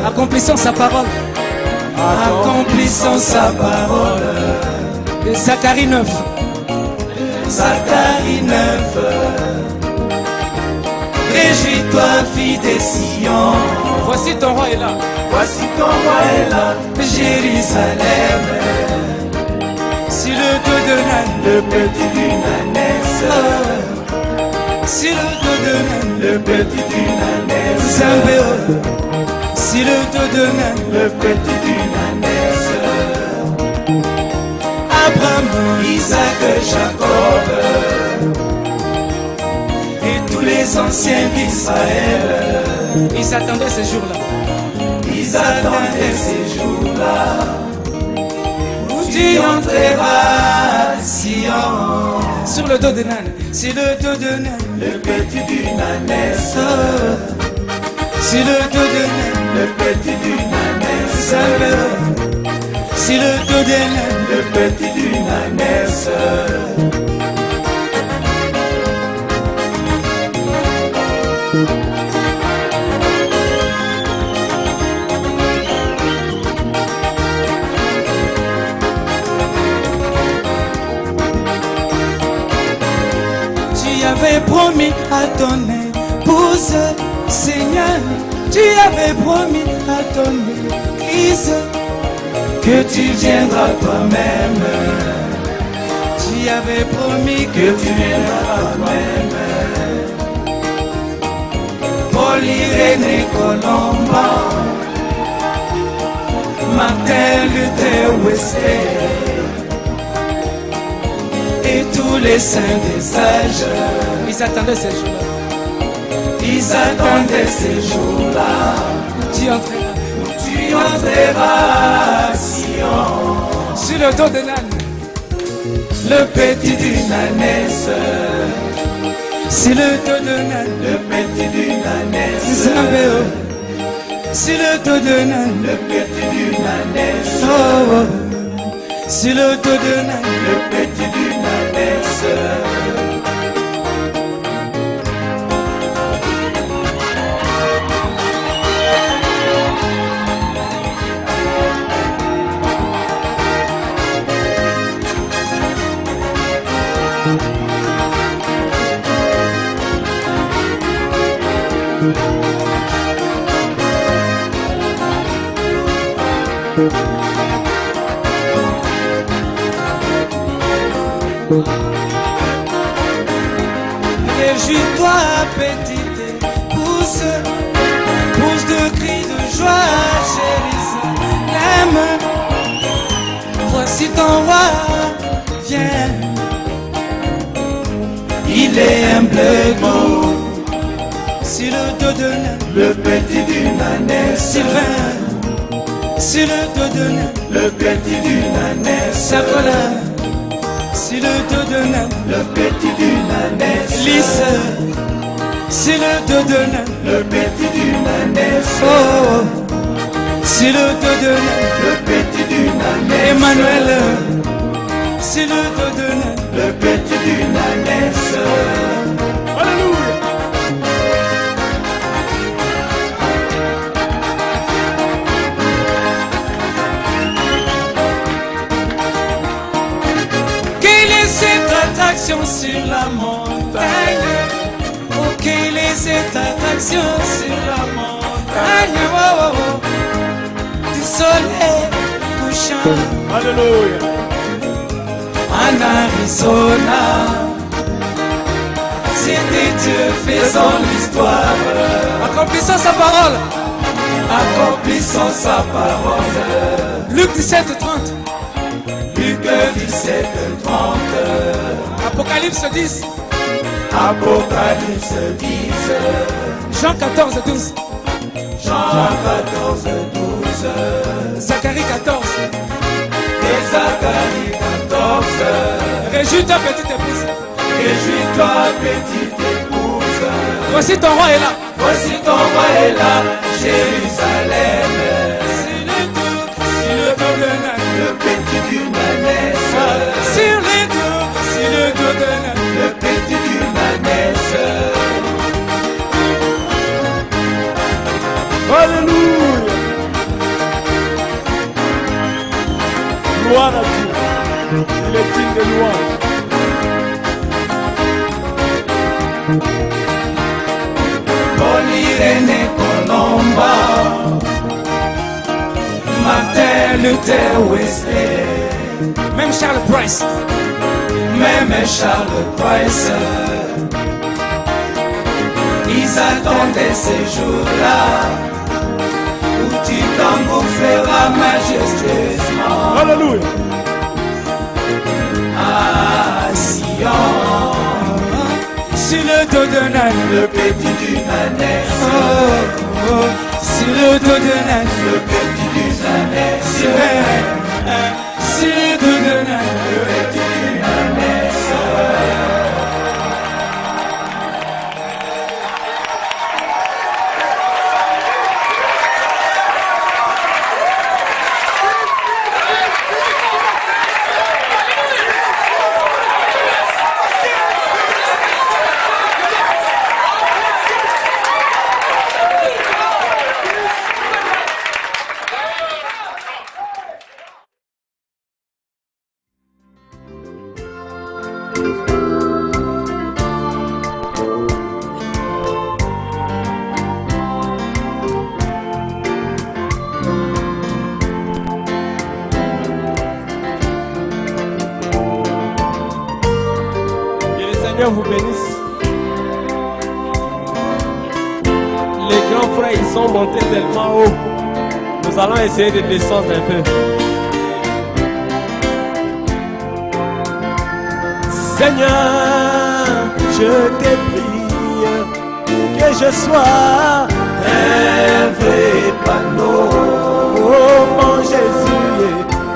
B: accomplissant sa parole, accomplissant sa parole. De Zacharie 9. Zacharie 9. Réjouis-toi, fille des Sion. Voici ton roi est là.
A: Voici ton roi est là.
B: Jérusalem. Sur le dos de l'âne,
A: le petit d'une ânesse.
B: Sur le dos de l'âne,
A: le petit d'une ânesse.
B: Zambéo. Sur le dos de l'âne,
A: le petit d'une ânesse.
B: Abraham,
A: Isaac, Jacob et tous les anciens d'Israël.
B: Ils attendaient ces jours-là.
A: Ils attendaient ces jours-là où tu entreras, Sion.
B: Sur le dos de l'âne, sur le dos de l'âne,
A: le petit d'une ânesse.
B: Sur le dos de l'âne,
A: le petit d'une ânesse.
B: Zambéo. Sur le dos de l'âne,
A: le petit d'une ânesse.
B: Tu avais promis à ton épouse, Seigneur, tu avais promis à ton église
A: que tu viendras toi-même.
B: Tu avais promis
A: que tu viendras toi-même. Paul, Irénée, Colomba, Martin Luther, Wesley et tous les saints des âges.
B: Ils attendaient ces jours-là.
A: Ils attendaient ces jours-là.
B: Tu entreras,
A: tu entreras, Sion.
B: sur le dos de l'âne,
A: le petit d'une ânesse.
B: sur le dos de l'âne,
A: le petit d'une ânesse.
B: Zambéo. Sur le dos de l'âne,
A: le petit d'une ânesse.
B: oh, oh. Sur le dos de l'âne,
A: le petit d'une ânesse.
B: Réjouis-toi, petite épouse, pousse de cris de joie, Jérusalem. Voici ton roi, viens.
A: Il est un bleu beau,
B: Sur le dos de l'âne,
A: le petit d'une ânesse.
B: Sylvain. Sur le dos de l'âne,
A: le petit d'une ânesse.
B: Sacola. Sur le dos de l'âne,
A: le petit d'une ânesse.
B: Lys. Sur le dos de l'âne,
A: le petit d'une ânesse.
B: oh, oh. Sur le dos de l'âne,
A: le petit d'une ânesse.
B: Emmanuel. Sur le dos de l'âne,
A: le petit d'une ânesse.
B: alléluia. Quelle est cette attraction sur la montagne? Oh, quelle est cette attraction sur la montagne? Oh, oh, oh. Du soleil couchant
A: Alléluia.
B: en Arizona.
A: C'était Dieu faisant l'histoire,
B: Accomplissant sa parole.
A: accomplissant sa parole.
B: Luc 17, 30.
A: Luc 17, 30.
C: Apocalypse 10.
B: Apocalypse 10.
C: Jean 14, 12.
B: Jean 14, 12.
C: Zacharie 14.
B: Et Zacharie 14.
C: Réjouis-toi, petite épouse.
B: Réjouis-toi, petite épouse.
C: Voici ton roi est là.
B: Voici ton roi est là, Jérusalem.
C: Sur le dos de l'âne.
B: Le petit d'une ânesse.
C: Sur les dos, sur le dos de l'âne.
B: Le petit d'une ânesse.
A: Alléluia. Gloire à Dieu. Il est digne de louange.
B: Paul Irene Colomba, Martin Luther Wesley,
C: Même Charles Price.
B: même Charles Price. Ils attendaient ces jours-là où tu t'engouffreras majestueusement.
A: Alléluia.
B: À Sion,
C: Sur le dos de l'âne.
B: le petit d'une ânesse.
C: Sur le dos de l'âne.
B: Le petit d'une ânesse.
C: Sur le dos de l'âne.
B: Le petit d'une ânesse.
A: Seigneur vous bénisse. Les grands frères, ils sont montés tellement haut. Nous allons essayer de descendre un peu. Seigneur, je te prie que je sois
B: Un vrai panneau,
A: oh mon Jésus,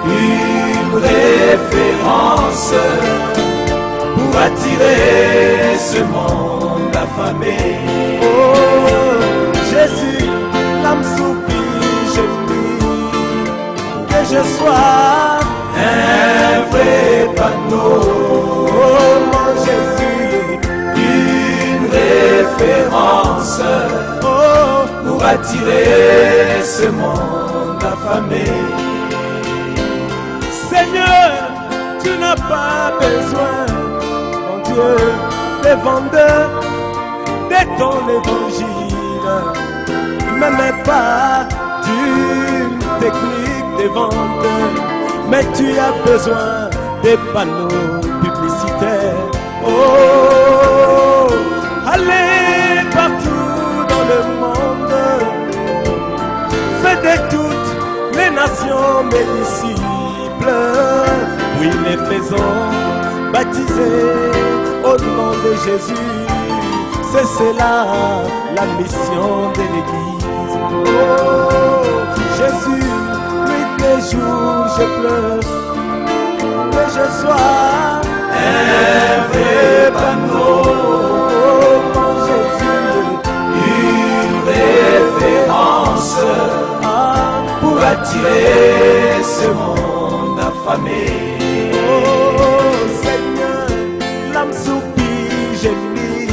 B: une référence pour attirer ce monde affamé.
A: oh Jésus, l'âme soupire, je prie que je sois
B: Un vrai panneau,
A: oh mon Jésus,
B: une référence
A: oh
B: pour attirer ce monde affamé.
A: Seigneur, tu n'as pas besoin, mon Dieu, des vendeurs de ton évangile, même pas d'une technique de vente, mais tu as besoin des panneaux publicitaires. Oh, allez partout dans le monde, fais de toutes les nations mes disciples. Oui, les faisons baptiser au nom de Jésus. C'est cela la mission de l'Église. Oh, Jésus, nuit et jour je pleure, que je sois
B: Un vrai panneau,
A: oh mon Jésus,
B: une référence
A: ah,
B: pour attirer ce monde affamé.
A: oh Seigneur, l'âme soupire, gémit,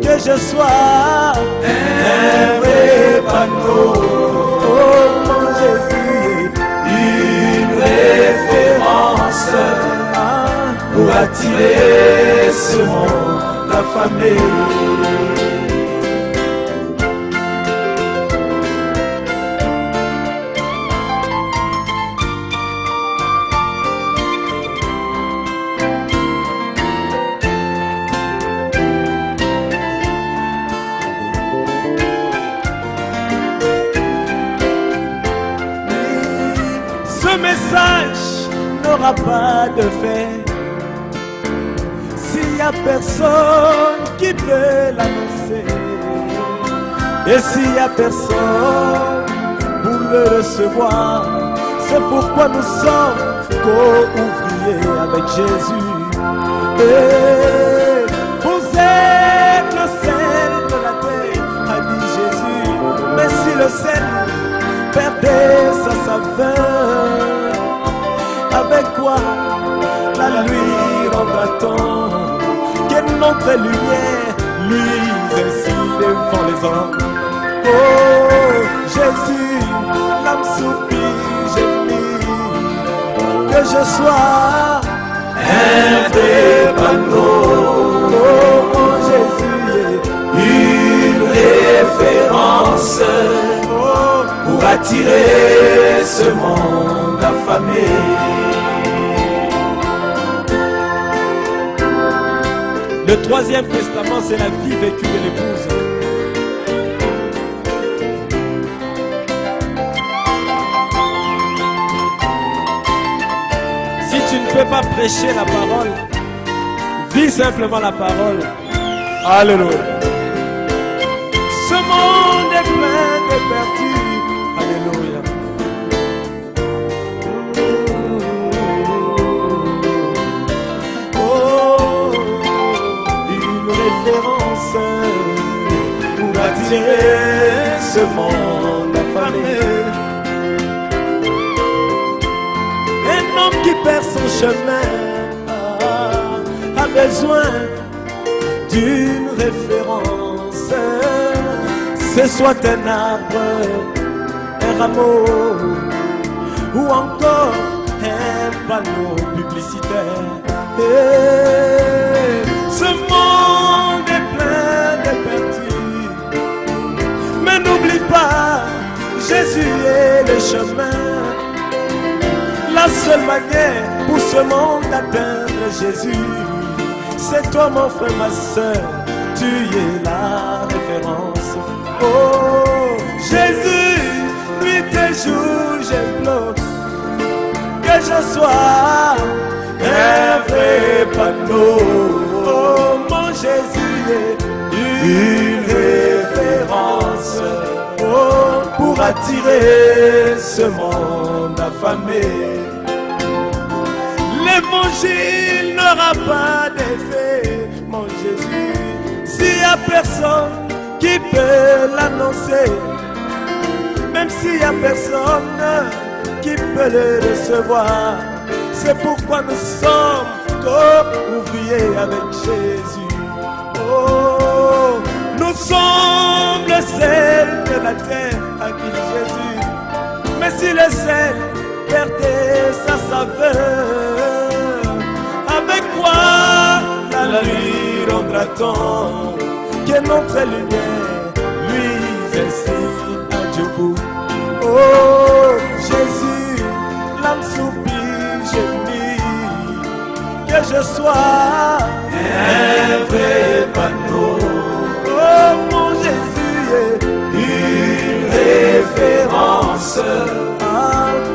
A: que je sois
B: Un vrai panneau,
A: oh mon Jésus,
B: une référence
A: ah,
B: pour attirer ce monde affamé.
A: ce message n'aura pas de fait
B: a personne qui peut l'annoncer, et s'il n'y a personne pour le recevoir, c'est pourquoi nous sommes co-ouvriers avec Jésus. Et vous êtes le sel de la terre, a dit Jésus. Mais si le sel perdait sa saveur, avec quoi la nuit rendra-t-on que notre lumière luise ainsi devant les hommes? Oh Jésus, l'âme soupire, gémit, que je sois un vrai panneau. Oh mon Jésus,
A: Une référence pour attirer ce monde affamé.
B: le troisième testament, c'est la vie vécue de l'épouse. Si tu ne peux pas prêcher la parole, vis simplement la parole. Alléluia. Ce monde est plein de vertus. Alléluia. Oh, une référence pour attirer ce monde affamé. Un homme qui perd son chemin a besoin d'une référence. C'est soit un arbre, un rameau ou encore un panneau publicitaire. Et ce monde est plein de vertus, mais n'oublie pas, Jésus est le chemin. La seule manière pour ce monde d'atteindre Jésus, c'est toi mon frère, ma soeur, tu es la référence. Oh Jésus, nuit et jour j'implore que je sois un vrai panneau. Oh mon Jésus est une référence, oh, pour attirer ce monde affamé. L'évangile n'aura pas d'effet, mon Jésus, s'il n'y a personne qui peut l'annoncer, même s'il n'y a personne qui peut le recevoir. C'est pourquoi nous sommes co-ouvriers avec Jésus. Oh, nous sommes le sel de la terre, a dit Jésus. Mais si le sel perdait sa saveur, avec quoi la nuit rendra-t-on que notre lumière luise ainsi à Djoubou? Oh Jésus, l'âme soupire, gémit, que je sois
A: Un vrai panneau,
B: oh mon Jésus est
A: une référence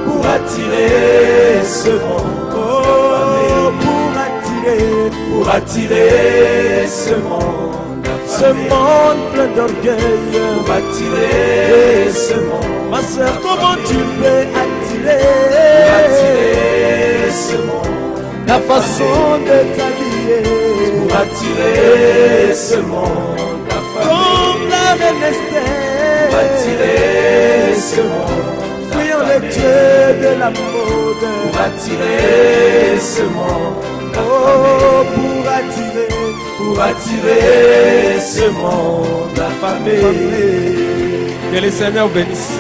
A: pour attirer ce monde affamé. Pour attirer ce monde
B: ce
A: affamé.
B: monde plein d'orgueil.
A: Pour attirer ce monde.
B: Ma soeur, comment tu peux attirer
A: Ce monde,
B: la façon de t'habiller?
A: pour attirer ce monde affamé.
B: Comme la reine Esther,
A: Pour attirer ce monde
B: fuyant les
A: affamé.
B: dieux de la mode.
A: Pour attirer ce monde
B: Oh,
A: affamé. Pour attirer ce monde affamé.
B: que le Seigneur bénisse.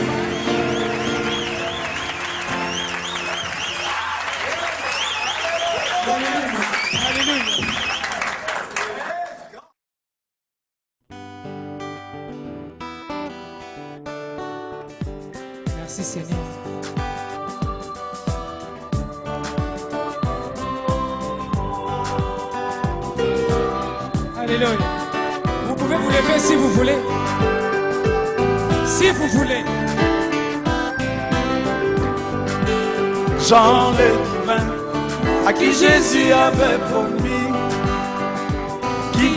C: Merci Seigneur. Alléluia. Vous pouvez vous lever si vous voulez. Si vous voulez.
B: Jean le divin, à qui Jésus avait promis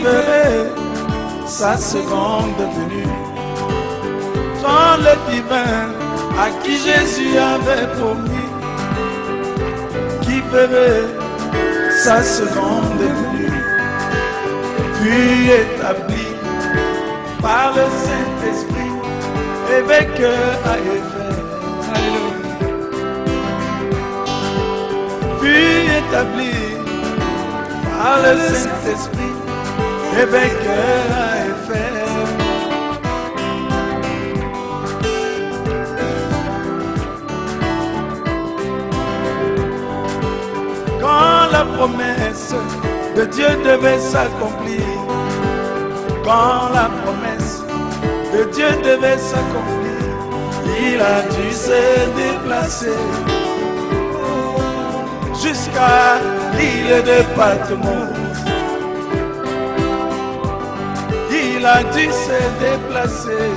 B: verrait sa seconde venue. Jean le divin, à qui Jésus avait promis, qui verrait sa seconde venue, puis établi par le Saint-Esprit, évêque à Éphèse. Puis établi par le Saint-Esprit, évêque à Éphèse. Quand la promesse de Dieu devait s'accomplir, quand la promesse de Dieu devait s'accomplir, il a dû se déplacer jusqu'à l'île de Patmos. Il a dû se déplacer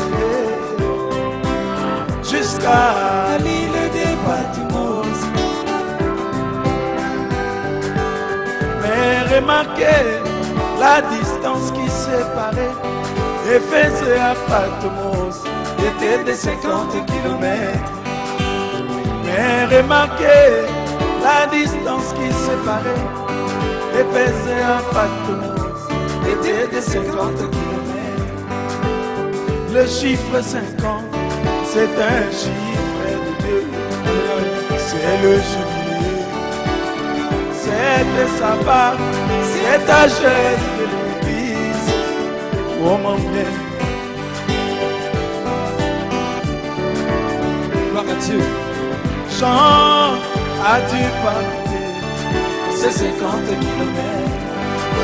B: jusqu'à l'île de Patmos. Mais remarquez la distance qui séparait Éphèse à Patmos était de 50 kilomètres. Mais remarquez la distance qui séparait Éphèse à Patmos était de 50 kilomètres. Le chiffre 50, c'est un chiffre de Dieu. C'est le jubilé, c'est de sa part, c'est ta chaise de l'église. Oh mon bien.
C: Gloire à Dieu.
B: Jean a dû partir ces 50 kilomètres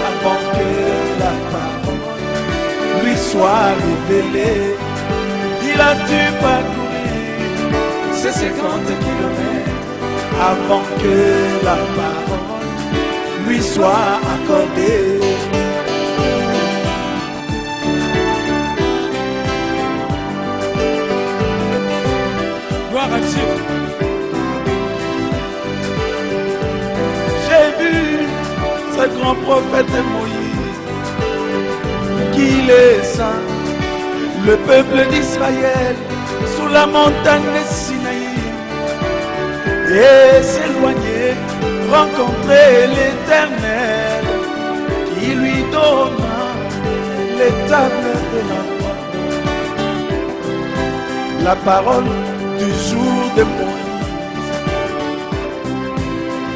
B: avant que la parole lui soit révélée. Il a dû parcourir ces 50 kilomètres avant que la parole lui soit accordée.
C: Gloire à Dieu.
B: J'ai vu ce grand prophète Moïse, qu'il est saint, le peuple d'Israël sous la montagne de Sinaï, et s'éloigner, rencontrer l'Éternel, qui lui donna les tables de la loi. La parole du jour de Moïse.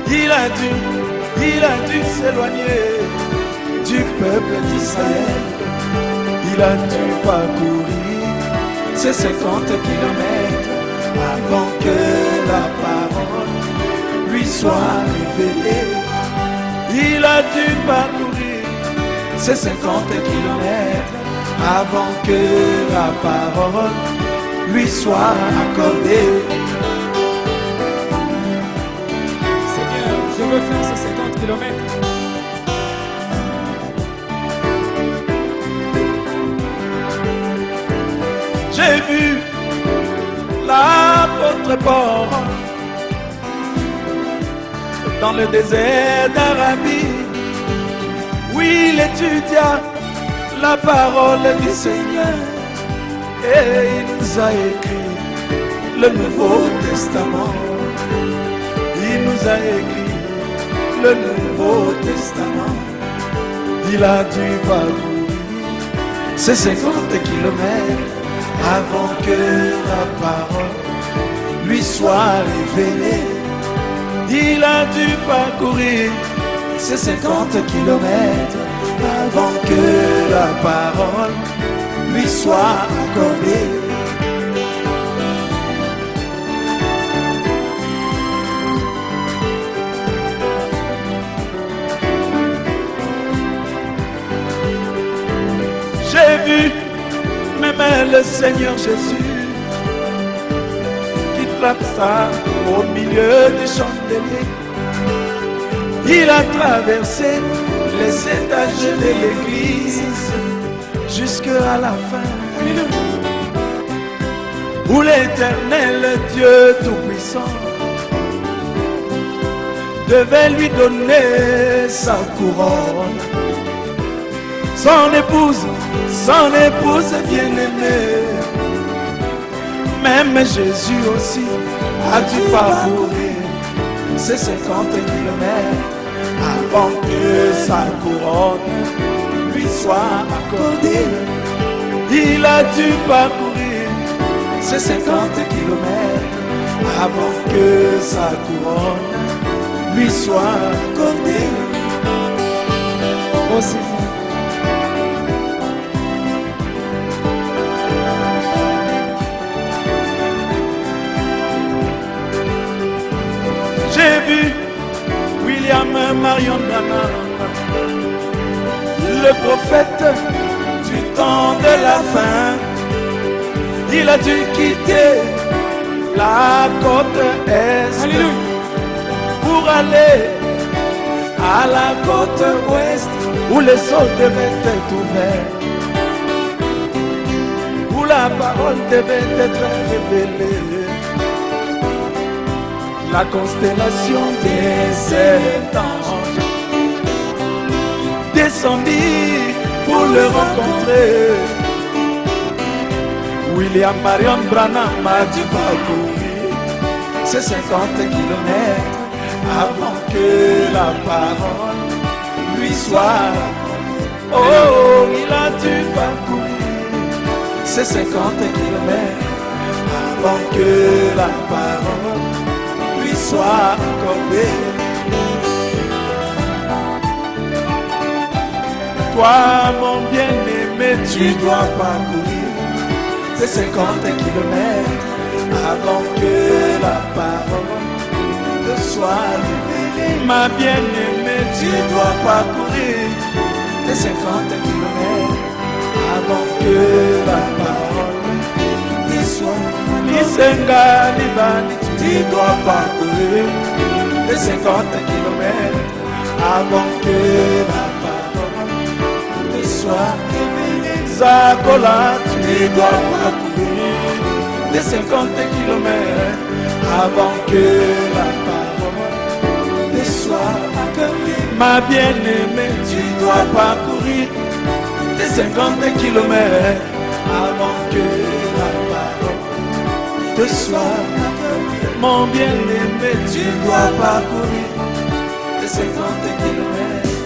B: Il a dû s'éloigner du peuple d'Israël. Il a dû parcourir ces 50 kilomètres avant que la parole lui soit révélée. Il a dû parcourir ces 50 kilomètres avant que la parole lui soit accordée.
C: Seigneur, je veux faire ces 50 kilomètres.
B: J'ai vu l'apôtre Paul dans le désert d'Arabie, où il étudia la parole du Seigneur. Et il nous a écrit le Nouveau Testament. Il nous a écrit le Nouveau Testament. Il a dû parcourir ces 50 kilomètres avant que la parole lui soit révélée. Il a dû parcourir ces 50 kilomètres avant que la parole lui soit accordée. J'ai vu même le Seigneur Jésus qui traversa au milieu du chandelier. Il a traversé les étages de l'église jusqu'à la fin, où l'Éternel Dieu Tout-Puissant devait lui donner sa couronne.
A: son épouse bien-aimée. Même Jésus aussi a dû parcourir ces 50 kilomètres avant que sa couronne lui soit accordée. Il a dû parcourir ces 50 kilomètres avant que sa couronne lui soit accordée.
C: Oh Seigneur.
A: J'ai vu William Marion Branham, le prophète du temps de la fin. Il a dû quitter la côte est. Alléluia. Pour aller à la côte ouest où les eaux devaient être ouvertes, où la parole devait être révélée. La constellation des sept anges descendit pour le rencontrer. William Marion Branham a dû parcourir ces 50 kilomètres avant que la parole lui soit. Oh, il a dû parcourir ces 50 kilomètres avant que la parole soit accordée. Toi, mon bien-aimé, tu dois parcourir ces 50 kilomètres avant que la parole te soit révélée. Ma bien-aimée, tu dois parcourir ces 50 kilomètres avant que la parole te soit révélée. Tu dois parcourir les 50 kilomètres avant que la parole te soit révélée. Zakola, tu dois parcourir les 50 kilomètres avant que la parole te soit accordée. Ma bien-aimée, tu dois parcourir les 50 kilomètres avant que la parole te soit accordée. Mon bien-aimé, tu dois parcourir les 50 kilomètres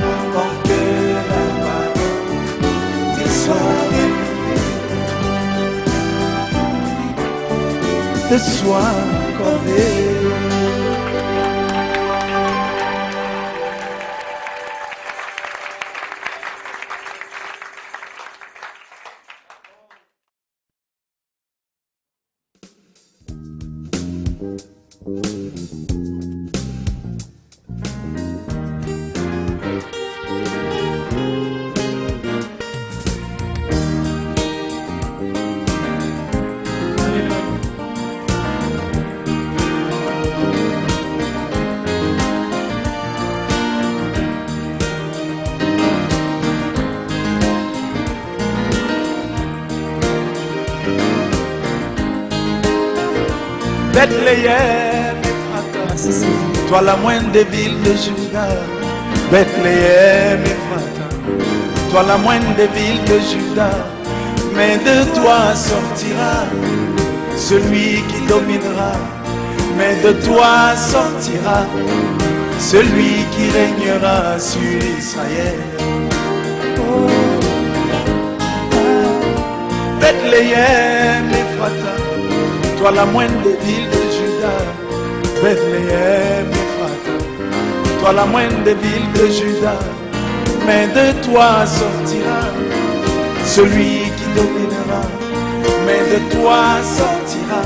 A: avant que la parole te soit révélée, te soit accordée. Bethléem, Ephrata, toi la moindre des villes de Juda. Bethléem, Ephrata, toi la moindre des villes de Juda. Mais de toi sortira celui qui dominera. Mais de toi sortira celui qui régnera sur Israël. Oh. Bethléem, Ephrata, toi la moindre des villes de Juda. Bethléem, Ephrata, toi la moindre des villes de Juda. Mais de toi sortira celui qui dominera. Mais de toi sortira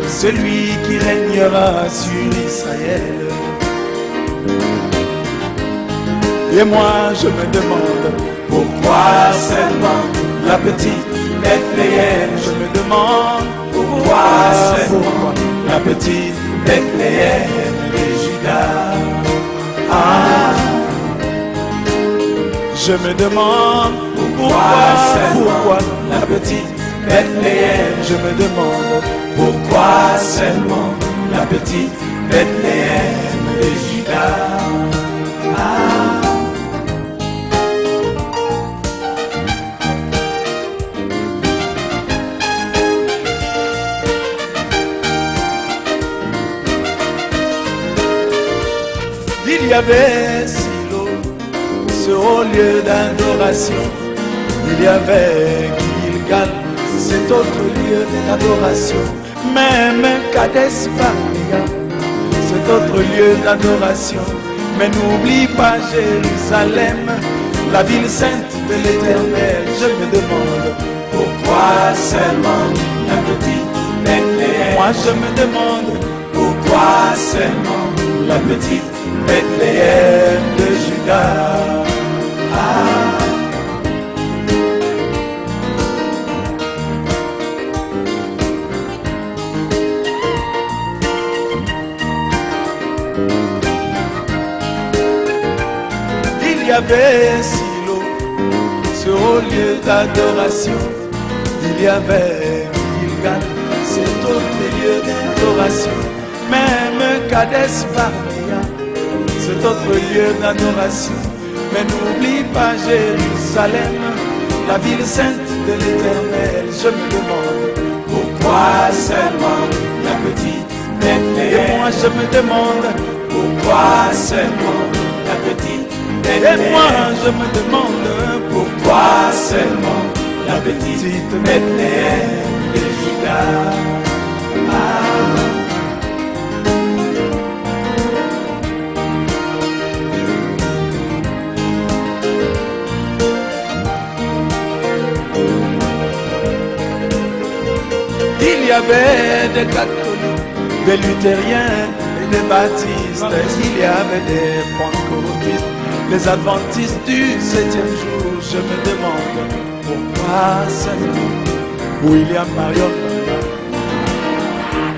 A: celui qui régnera sur Israël. Et moi je me demande pourquoi seulement la petite Bethléem. Je me demande pourquoi seulement la petite Bethléem de Juda. Ah, je me demande pourquoi la petite Bethléem. Je me demande pourquoi seulement la petite Bethléem de Juda. Ah.
B: Il y avait Silo, ce haut lieu d'adoration. Il y avait Gilgal, cet autre lieu d'adoration. Même Kades Barnea, cet autre lieu d'adoration. Mais n'oublie pas Jérusalem, la ville sainte de l'Éternel. Je me demande pourquoi seulement la petite Bethléem. Moi je me demande pourquoi seulement la petite Bethléem de Juda. Il y avait Silo, ce haut lieu d'adoration. Il y avait Gilgal, cet autre lieu d'adoration. Même Kades Barnea, cet autre lieu d'adoration. Mais n'oublie pas Jérusalem, la ville sainte de l'Éternel. Je me demande pourquoi seulement la petite Bethléem. Et moi je me demande pourquoi seulement la petite Bethléem. Et moi je me demande pourquoi seulement la petite Bethléem de Juda. Il y avait des catholiques, des luthériens et des baptistes. Il y avait des pentecôtistes, les adventistes du 7e jour. Je me demande pourquoi seulement William Marion,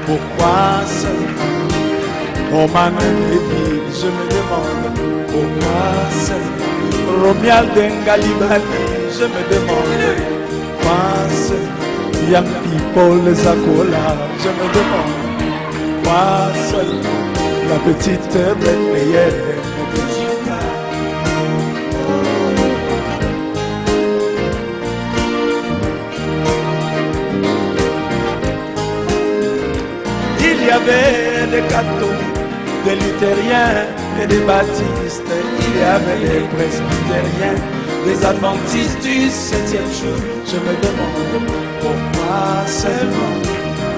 B: pourquoi seulement Roman Neville. Je me demande pourquoi seulement Romuald Ngalibali. Je me demande pourquoi seulement Young People Zakola. Je me demande pourquoi seulement la petite Bethléem de Juda. Il y avait des catholiques, des luthériens et des baptistes. Il y avait des presbytériens, des adventistes du 7e jour. Je me demande pourquoi seulement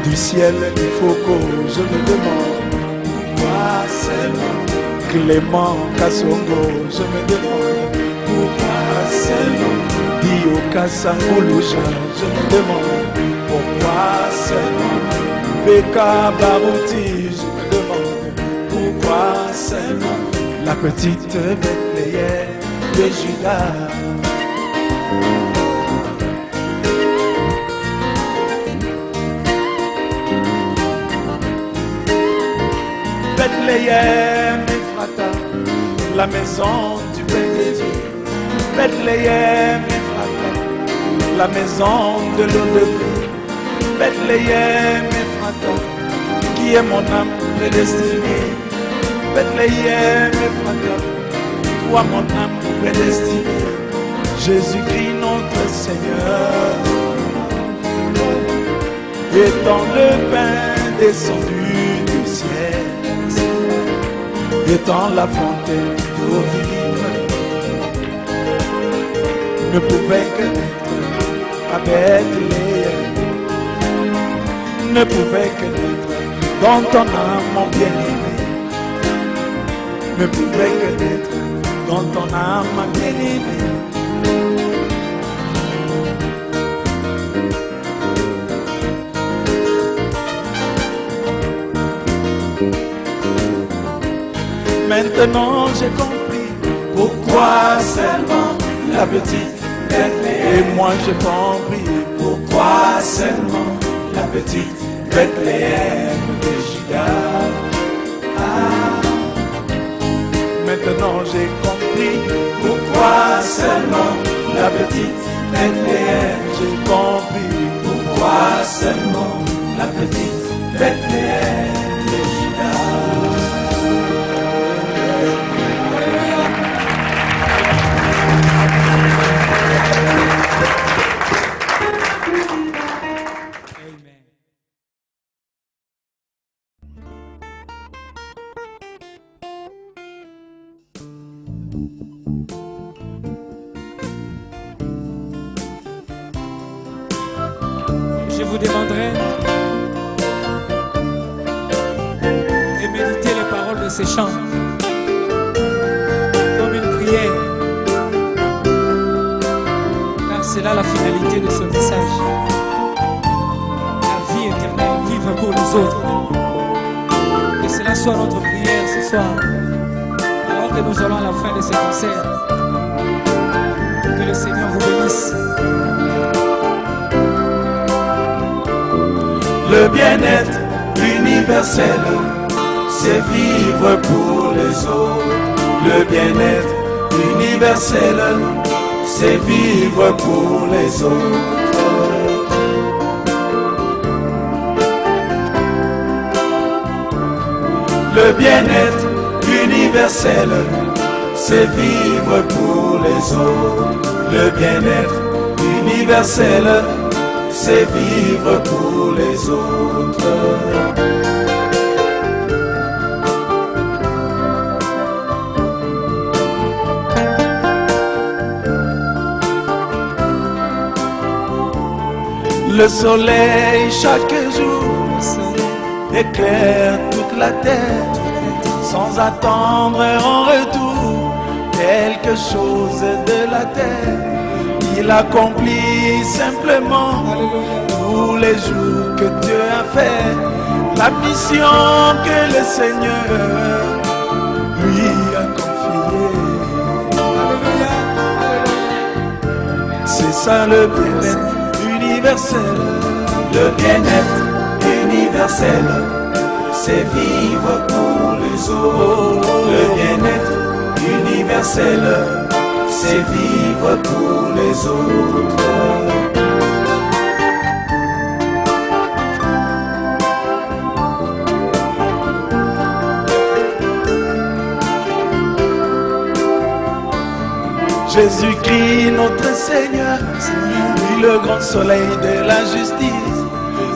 B: du ciel du Foucault. Je me demande pourquoi seulement Clément Kassongo. Je me demande pourquoi seulement Dio Kassamoulouja. Je me demande pourquoi seulement Beka Barouti. Je me demande pourquoi seulement la petite Bethléem de Juda. Bethléem Ephrata, la maison du pain de Dieu. Bethléem Ephrata, la maison de l'eau de vie. Bethléem Ephrata, qui est mon âme prédestinée. Bethléem Ephrata, toi mon âme prédestinée. Jésus-Christ notre Seigneur, étant le pain descendu du ciel, étant la fontaine d'eau vive, ne pouvait que naître à Bethléem, ne pouvait que naître dans ton âme, mon bien-aimé, ne pouvait que naître dans ton âme, mon bien-aimé. Maintenant j'ai compris pourquoi seulement la petite Bethléem. Et moi j'ai compris pourquoi seulement la petite Bethléem de Juda. Maintenant j'ai compris pourquoi seulement la petite Bethléem. J'ai compris pourquoi seulement la petite Bethléem de Juda.
C: Je vous demanderai de méditer les paroles de ces chants comme une prière, car c'est là la finalité de ce message. La vie éternelle, vivre pour les autres. Que cela soit notre prière ce soir, alors que nous allons à la fin de ce concert. Que le Seigneur vous bénisse.
A: Le bien-être universel, c'est vivre pour les autres. Le bien-être universel, c'est vivre pour les autres. Le bien-être universel, c'est vivre pour les autres. Le bien-être universel, c'est vivre pour les autres. Le soleil chaque jour éclaire toute la terre, sans attendre en retour quelque chose de la terre. Il accomplit simplement tous les jours que Dieu a fait, la mission que le Seigneur lui a confiée. C'est ça le bien-être universel. Le bien-être universel, c'est vivre pour les autres. Le bien-être universel, c'est vivre pour les autres. Jésus-Christ notre Seigneur, lui le grand soleil de la justice,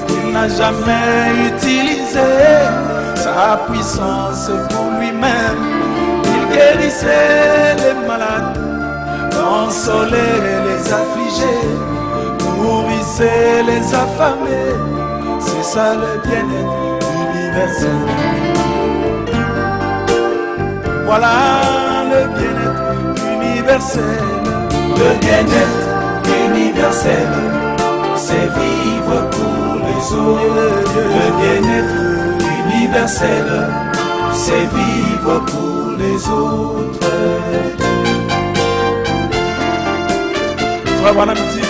A: il n'a jamais utilisé sa puissance pour lui-même. Il guérissait les malades, consolait les affligés, nourrissait les affamés. C'est ça le bien-être universel. Voilà le bien-être universel. Le bien-être universel, c'est vivre pour les autres. Le bien-être universel, c'est vivre pour les autres. Frère Branham dit,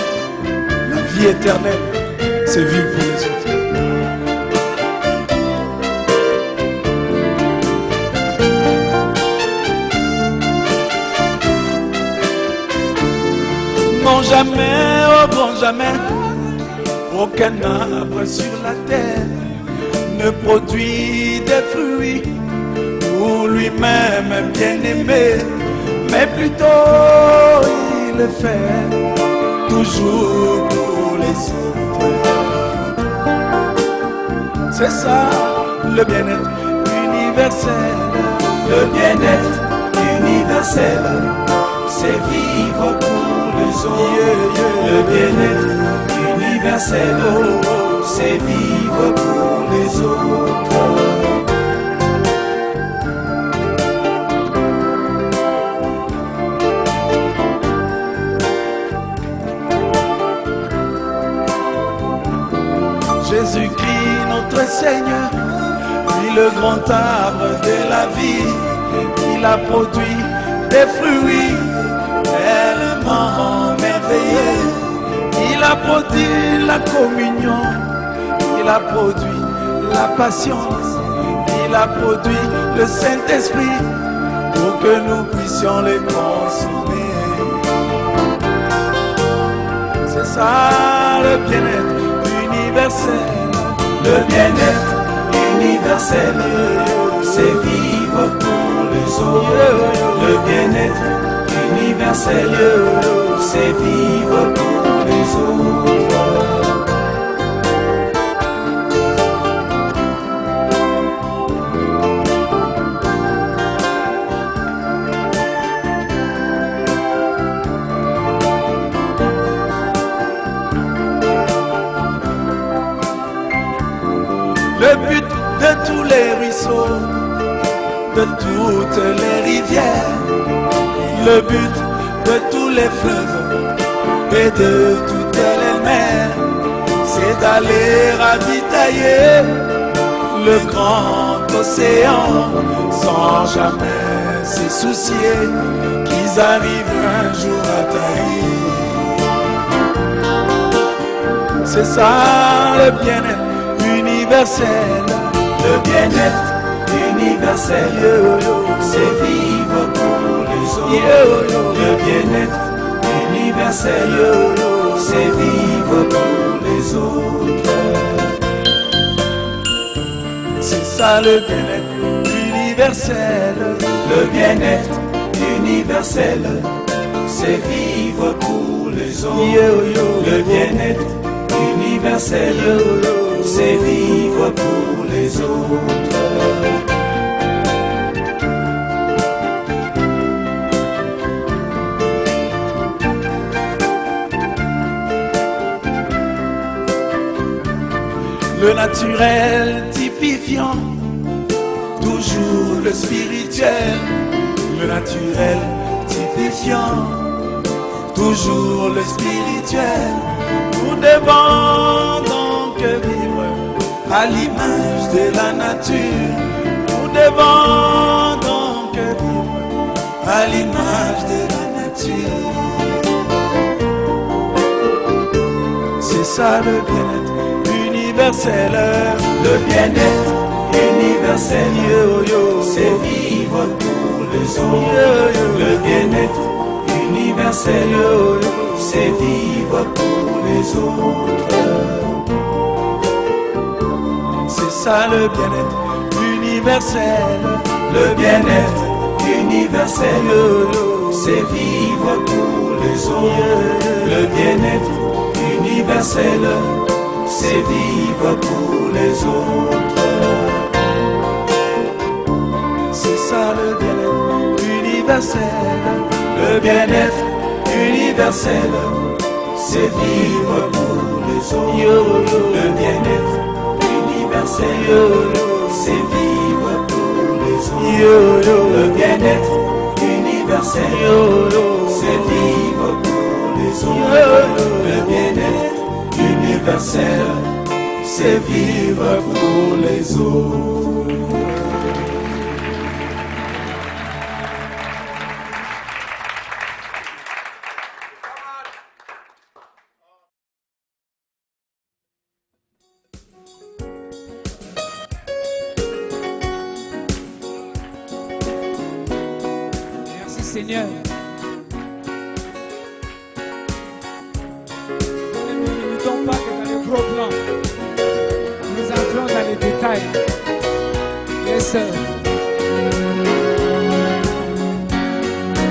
A: la vie éternelle, c'est vivre pour les autres. Non jamais, oh bon jamais, aucun arbre sur la terre ne produit des fruits pour lui-même bien-aimé, mais plutôt il le fait toujours pour les autres. C'est ça le bien-être universel. Le bien-être universel, c'est vivre pour les autres. Le bien-être universel, c'est vivre pour les autres. Jésus-Christ notre Seigneur, lui le grand arbre de la vie, il a produit des fruits tellement merveilleux. Il a produit la communion, il a produit la patience, il a produit le Saint-Esprit pour que nous puissions les consommer. C'est ça le bien-être universel. Le bien-être universel, c'est vivre pour les autres. Le bien-être universel, c'est vivre pour les autres. le but de tous les ruisseaux, de toutes les rivières, le but de tous les fleuves et de toutes les mers, c'est d'aller ravitailler le grand océan sans jamais se soucier qu'ils arrivent un jour à tailler. C'est ça le bien-être universel,
B: le bien-être universel, c'est vivre pour les autres. Le bien-être universel, c'est vivre pour les autres.
A: C'est ça le bien-être universel,
B: le bien-être universel, c'est vivre pour les autres. Le bien-être universel, c'est vivre pour les autres.
A: Le naturel typifiant toujours le spirituel, le naturel typifiant toujours le spirituel. Nous devons donc vivre à l'image de la nature. Nous devons donc vivre à l'image de la nature. C'est ça le bien-être universel.
B: Le bien-être universel, c'est vivre pour les autres. Le bien-être universel, c'est vivre pour les autres.
A: C'est ça le bien-être universel.
B: Le bien-être universel, c'est vivre pour les autres. Le bien-être universel, c'est vivre pour les autres.
A: C'est ça le bien-être universel.
B: Le bien-être universel, c'est vivre pour les autres. Le bien-être universel, c'est vivre pour les autres. Le bien-être universel, c'est vivre pour les autres. Le bien-être universel, c'est vivre pour les autres.
C: Merci Seigneur. Nous ne limitons pas que dans le gros plan. Nous entrons dans les détails. Yes, sir.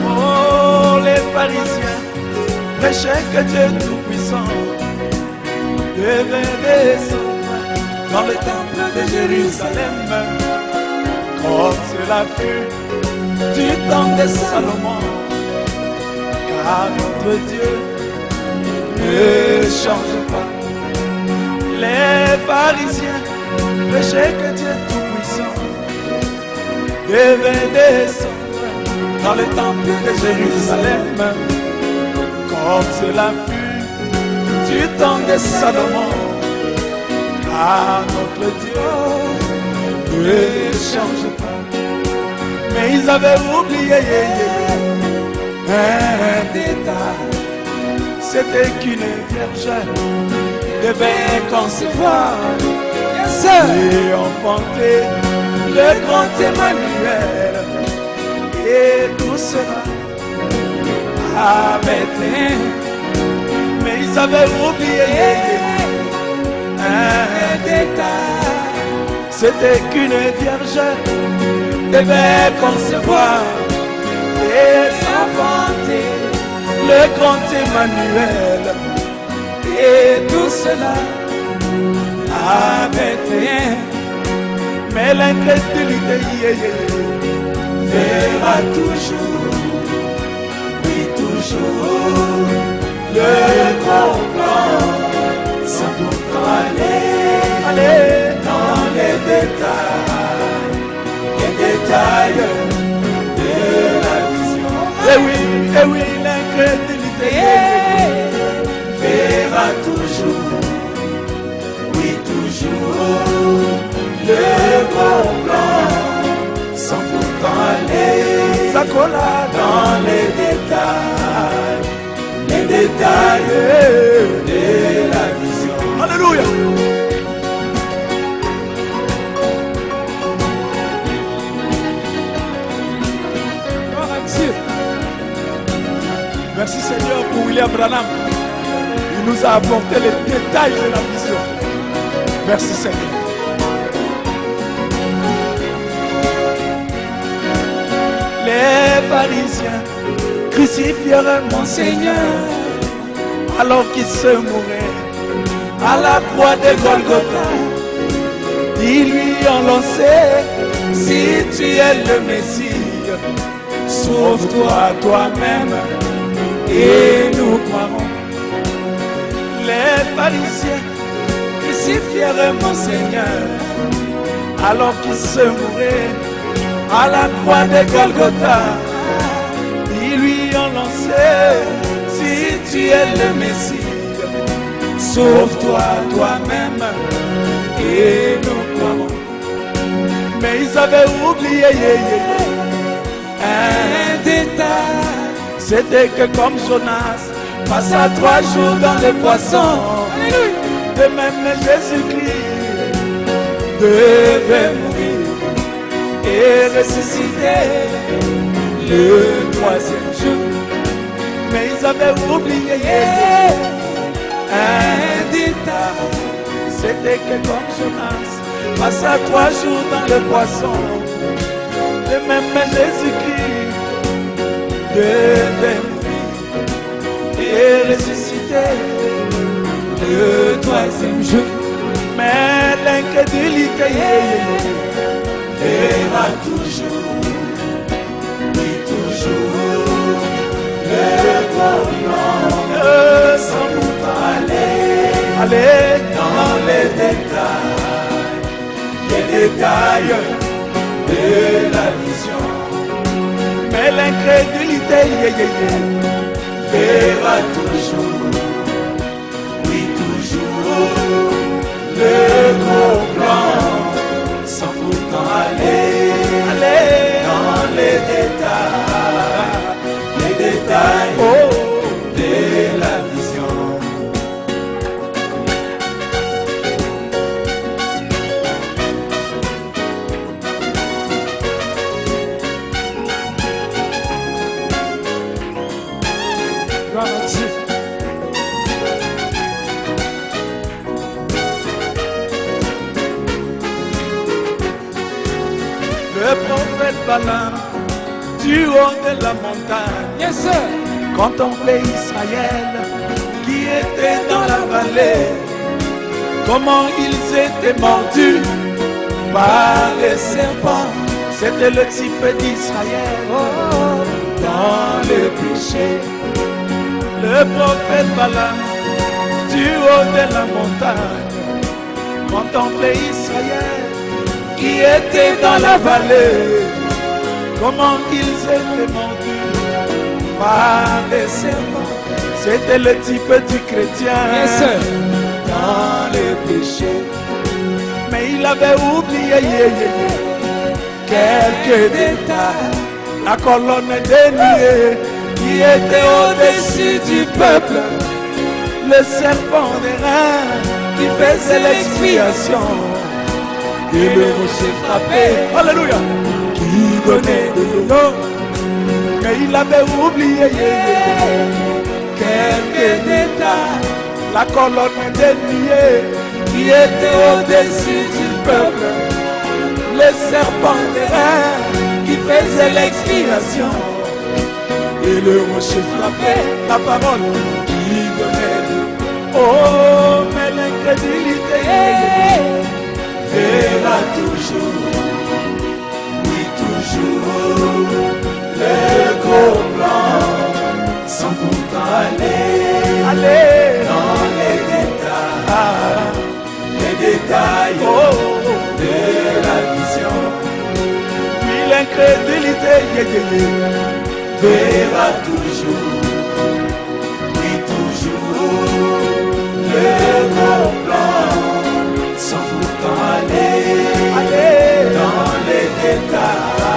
A: Oh, les pharisiens prêchaient que Dieu Tout-Puissant devait descendre dans le temple de Jérusalem, comme cela fut du temps de Salomon, car notre Dieu ne change pas. Les pharisiens prêchaient que Dieu Tout-Puissant devait descendre dans le temple de Jérusalem, comme cela fut du temps de Salomon, car notre Dieu ne change pas. Mais ils avaient oublié un détail, c'était qu'une vierge devait concevoir et enfanter le grand Emmanuel, et tout sera à Bethléem. Mais ils avaient oublié un détail, c'était qu'une vierge devait concevoir et s'enfanter le grand Emmanuel, et tout cela à Bethléem. Mais l'incrédulité
B: verra toujours, oui toujours, le grand plan, sans pourtant aller dans
A: chocolat dans les détails de la vision. Alléluia.
C: Gloire à Dieu.
A: Merci Seigneur pour William Branham. Il nous a apporté les détails de la vision. Merci Seigneur. Les pharisiens crucifièrent mon Seigneur alors qu'il se mourait à la croix de Golgotha. Ils lui ont lancé: si tu es le Messie, sauve-toi toi-même et nous croirons. Les pharisiens crucifièrent mon Seigneur alors qu'il se mourait à la croix de Golgotha. Ils lui ont lancé: si tu es le Messie, sauve-toi toi-même et nous croirons. Mais ils avaient oublié un détail. C'était que comme Jonas passa 3 jours dans les poissons, de même Jésus-Christ devait mourir et ressusciter le 3e jour. Mais ils avaient oublié un détail. C'était que comme Jonas passa 3 jours dans le poisson, de même Jésus-Christ devait mourir et ressusciter le 3e jour. Mais l'incrédulité verra toujours, oui toujours, le bon plan, sans pourtant aller dans les détails de la vision. Mais l'incrédulité verra toujours, oui toujours, le gros plan, sans pourtant aller dans les détails de la vision.
C: Gloire à Dieu.
A: Le prophète Balaam, du haut de la montagne,
C: Yes, sir.
A: contemplait Israël qui était dans la vallée. Comment ils étaient mordus par les serpents. C'était le type d'Israël dans le péché. Le prophète Balaam, du haut de la montagne, contemplait Israël qui était dans la vallée. Comment ils étaient mordus par les serpents. C'était le type du chrétien,
C: Yes, sir.
A: dans le péché. Mais il avait oublié quelques détails. La colonne des nuées qui était au-dessus du peuple, le serpent des reins qui faisait l'expiation, et le rocher frappé, alléluia, qui donnait de l'eau. Mais il avait oublié quelques détails. La colonne des nuées qui était au-dessus du peuple, le serpent des reins qui faisait l'expiration, et le rocher frappé, la parole qui donnait de l'eau. Oh, mais l'incrédulité verra toujours, oui toujours, le gros plan, sans pourtant aller dans les détails de la vision. Puis l'incrédulité verra toujours, oui toujours, le gros plan, sans pourtant aller dans les détails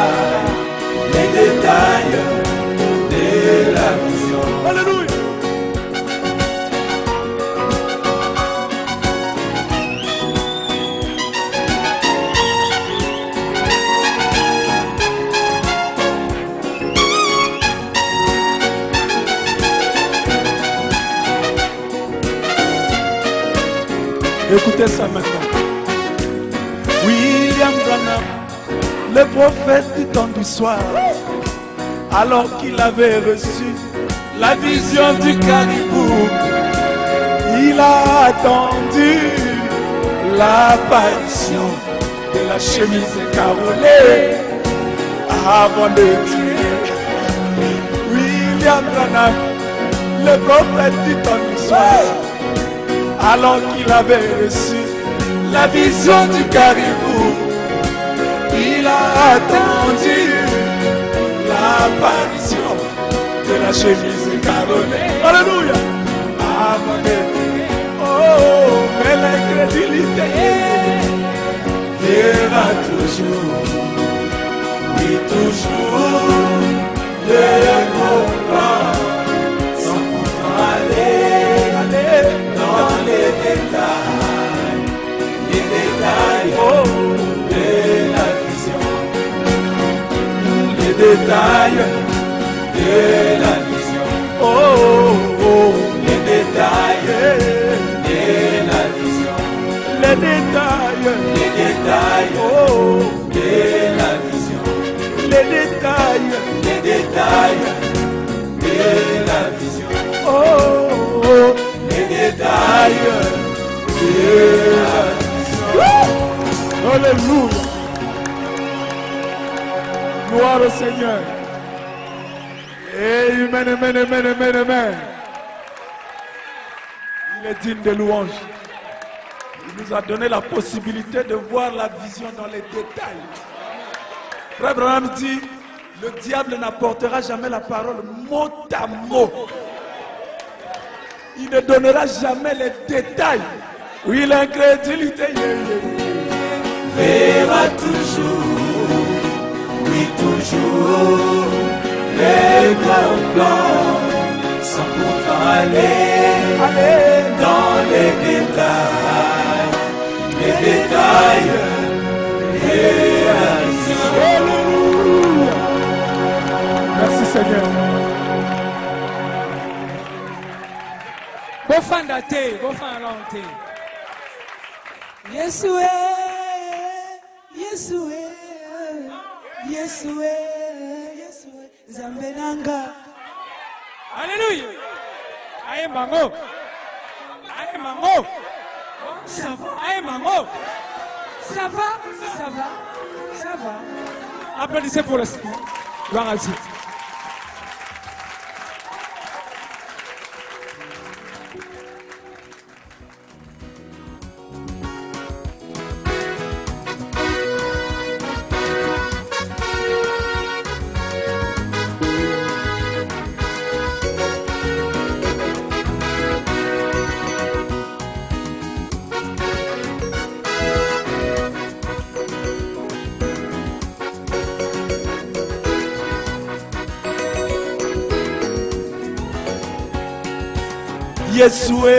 A: Écoutez ça maintenant. William Branham, le prophète du temps du soir, alors qu'il avait reçu la vision du caribou, il a attendu l'apparition de la chemise carolée avant de tuer. William Branham, le prophète du temps du soir, alors qu'il avait reçu la vision du caribou, il a attendu l'apparition de la chemise carolée. Alléluia. Avant de tuer. Oh, mais l'incrédulité verra toujours, oui toujours, le comprendre sans pourtant aller dans les détails oh, de la vision, les détails de la vision, oh, oh, les détails de la vision, les détails, oh, de la vision, les détails de la vision, oh, oh, les détails de la vision. Alléluia. Gloire au Seigneur. Amen, amen, amen, amen, amen. Il est digne de louange. Il nous a donné la possibilité de voir la vision dans les détails. Frère Branham dit, le diable n'apportera jamais la parole mot à mot. Il ne donnera jamais les détails. Oui, l'incrédulité verra toujours, oui toujours, les grands plans, sans pourtant aller dans les détails de la vision. Merci Seigneur.
C: Bofanda te, bofanda te. Yesue, Yesue, Yesue, Yesue, Zambenanga. Alléluia. Aïe mango, aïe mango. Ça va, aïe mango. Ça va, ça va, ça va. Applaudissez pour le Seigneur. Gloire à Dieu.
A: Yesue,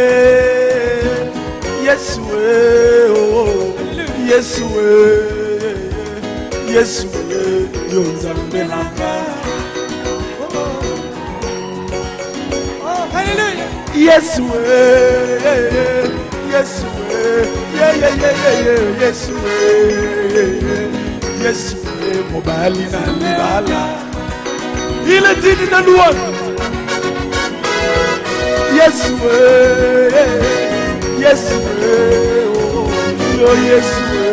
A: Yesue, oh, Yesue, Yesue, Yonzambelanga.
C: Oh, hallelujah.
A: Yesue, Yesue, Yesue, Yesue, Mobali na libala. Il est digne de louange. Yesue, Yesue, oh, Yesue,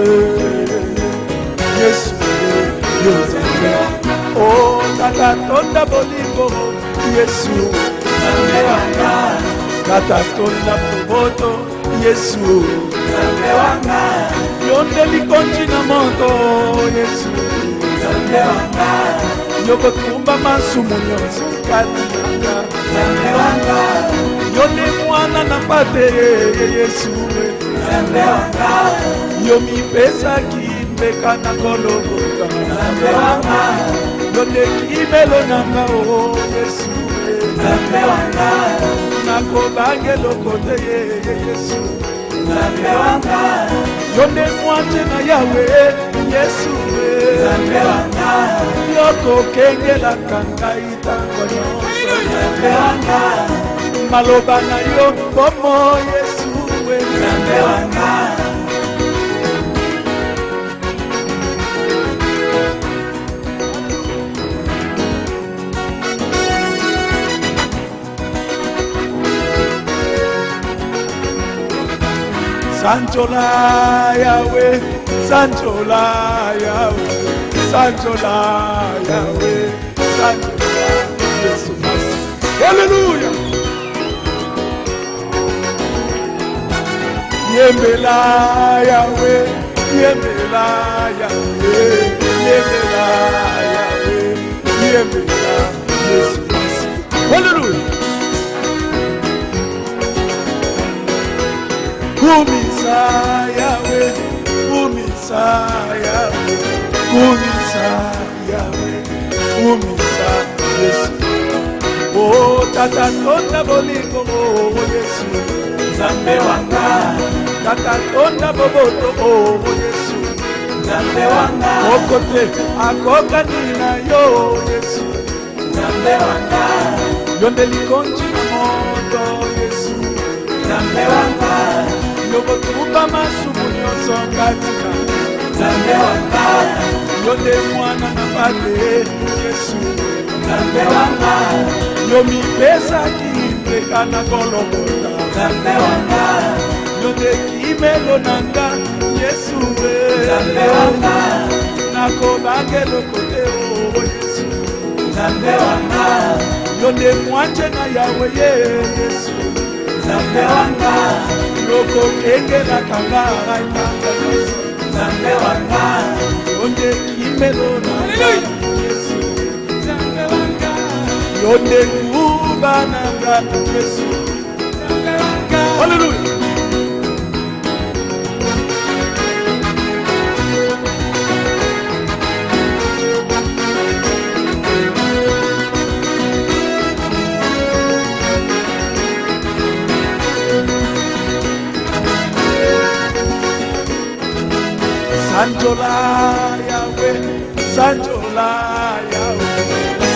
A: Yesue, Yesue, oh, Tata Tonda Bolingo, Yesue, Tata Tonda Boboto, Yesue, Yondeli Konchina Moto, Yesue, Yoko Tumba Masumu Nyonso Katianga, Yone mwana na pate Yesu Yomi pesa kimbeka na kologota Yone kimelo nanga o Yesu Nako bange lokote Yesu Yone mwate na Yahweh Yesu Yoko kenge la kanga itango nyonso Maloba na yo bomo Yesu
B: Yahweh,
A: Nzambe wanga.
B: Sanchola Yahweh, Sanchola Yahweh, Sanchola Yahweh, Sanchola Jesus. Hallelujah. Yembela Yahweh, Yembela Yahweh, Yembela Yahweh, Yembela Jesus. Hallelujah. Kumisa Yahweh, Kumisa Yahweh, Kumisa Yahweh, Kumisa Yesu. Oh, Tata Tonda Bolingo, oh Yesu,
A: Nzambe wanga.
B: Tata Tonda Boboto, oh Yesu,
A: Nzambe wanga.
B: Okote, Akoka Nina, yo Yesu,
A: Nzambe wanga.
B: Yonde Likonchi na moto Yesu,
A: Nzambe wanga.
B: Yobotuba masumu nyonso katika
A: Nzambe wanga.
B: Yonde mwana na bate Yesu,
A: Nzambe wanga.
B: Yomi pesa kimpeka na Golgotha,
A: Nzambe wanga.
B: Yonde kimelo nanga Yesu,
A: Nzambe wanga.
B: Nako bagelo kote o Yesu,
A: Nzambe wanga.
B: Yonde mwache na Yahweh Yesu,
A: Nzambe wanga.
B: Loko kengela kangara itanga Yesu,
A: Nzambe wanga.
B: Yonde kimelo nanga Yesu, Nzambe wanga. Yonde kuba nanga Yesu, Nzambe wanga. Hallelujah. Sanchola Yahweh, Sanchola Yahweh,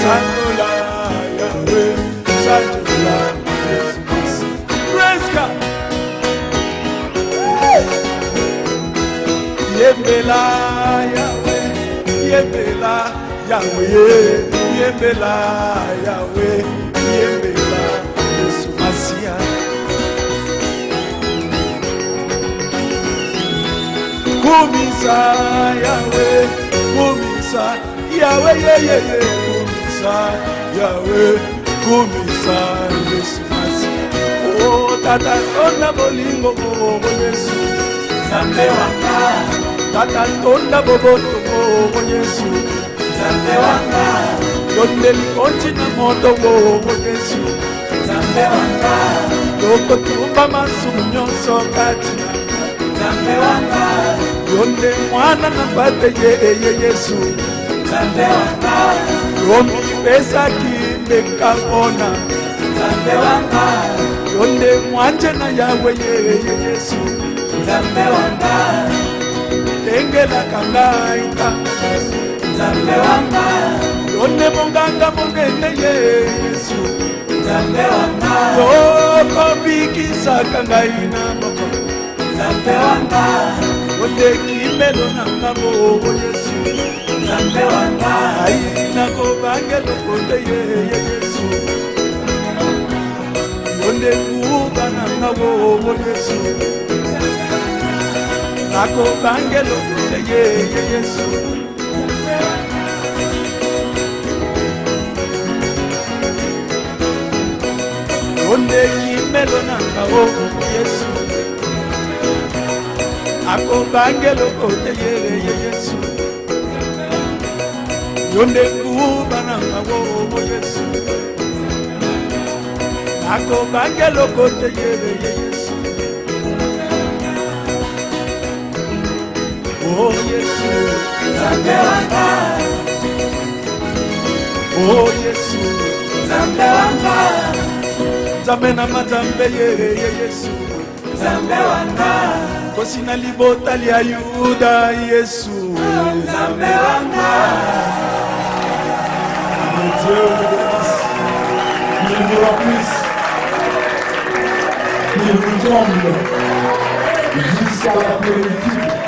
B: Sanchola Yahweh, Sanchola Jesus. Praise God. Yembela Yahweh, Yembela Yahweh, Yembela Yahweh, Yembela Yesu Masia. Kumisa Yahweh, Kumisa Yahweh, Kumisa Yahweh, Kumisa Yesu Masia. Oh, Tata Tonda Bolingo, oh Yesu,
A: Nzambe wanga.
B: Tata Tonda Boboto, oh Yesu,
A: Nzambe wanga.
B: Yonde Likonchi na moto, oh Yesu,
A: Nzambe wanga.
B: Loko tumba masumu nyonso katina,
A: Nzambe wanga.
B: Yonde mwana na bate Yesu,
A: Nzambe wanga.
B: Yomi pesa kimbeka ona,
A: Nzambe wanga.
B: Yonde mwanje na Yahweh Yesu,
A: Nzambe wanga.
B: Tengela kangaita
A: Nzambe wanga.
B: Yonde monganga mongene Yesu,
A: Nzambe wanga.
B: Yoko bikisa kangaina moko,
A: Nzambe wanga.
B: Yonde kimelo nanga mo Yesu,
A: Nzambe wanga.
B: Aina ko bangelo kote Yesu, Yonde kuba nanga mo Yesu, Nako bangelo kote Yesu. Yonde kimelo nanga mo Yesu, Ako bangelo kote Yesu, Yonde kuba nanga mo Yesu, Ako bangelo kote Yesu. Oh Yesu,
A: Nzambe wanga.
B: oh Yesu,
A: Nzambe wanga.
B: Nzambe na mazambe Yesu,
A: Nzambe wanga.
B: Kosi na libota lia Yuda Yesu,
A: Nzambe wanga.
B: Dieu le bénisse, il nous remplisse, il nous comble. jusqu'à la plénitude.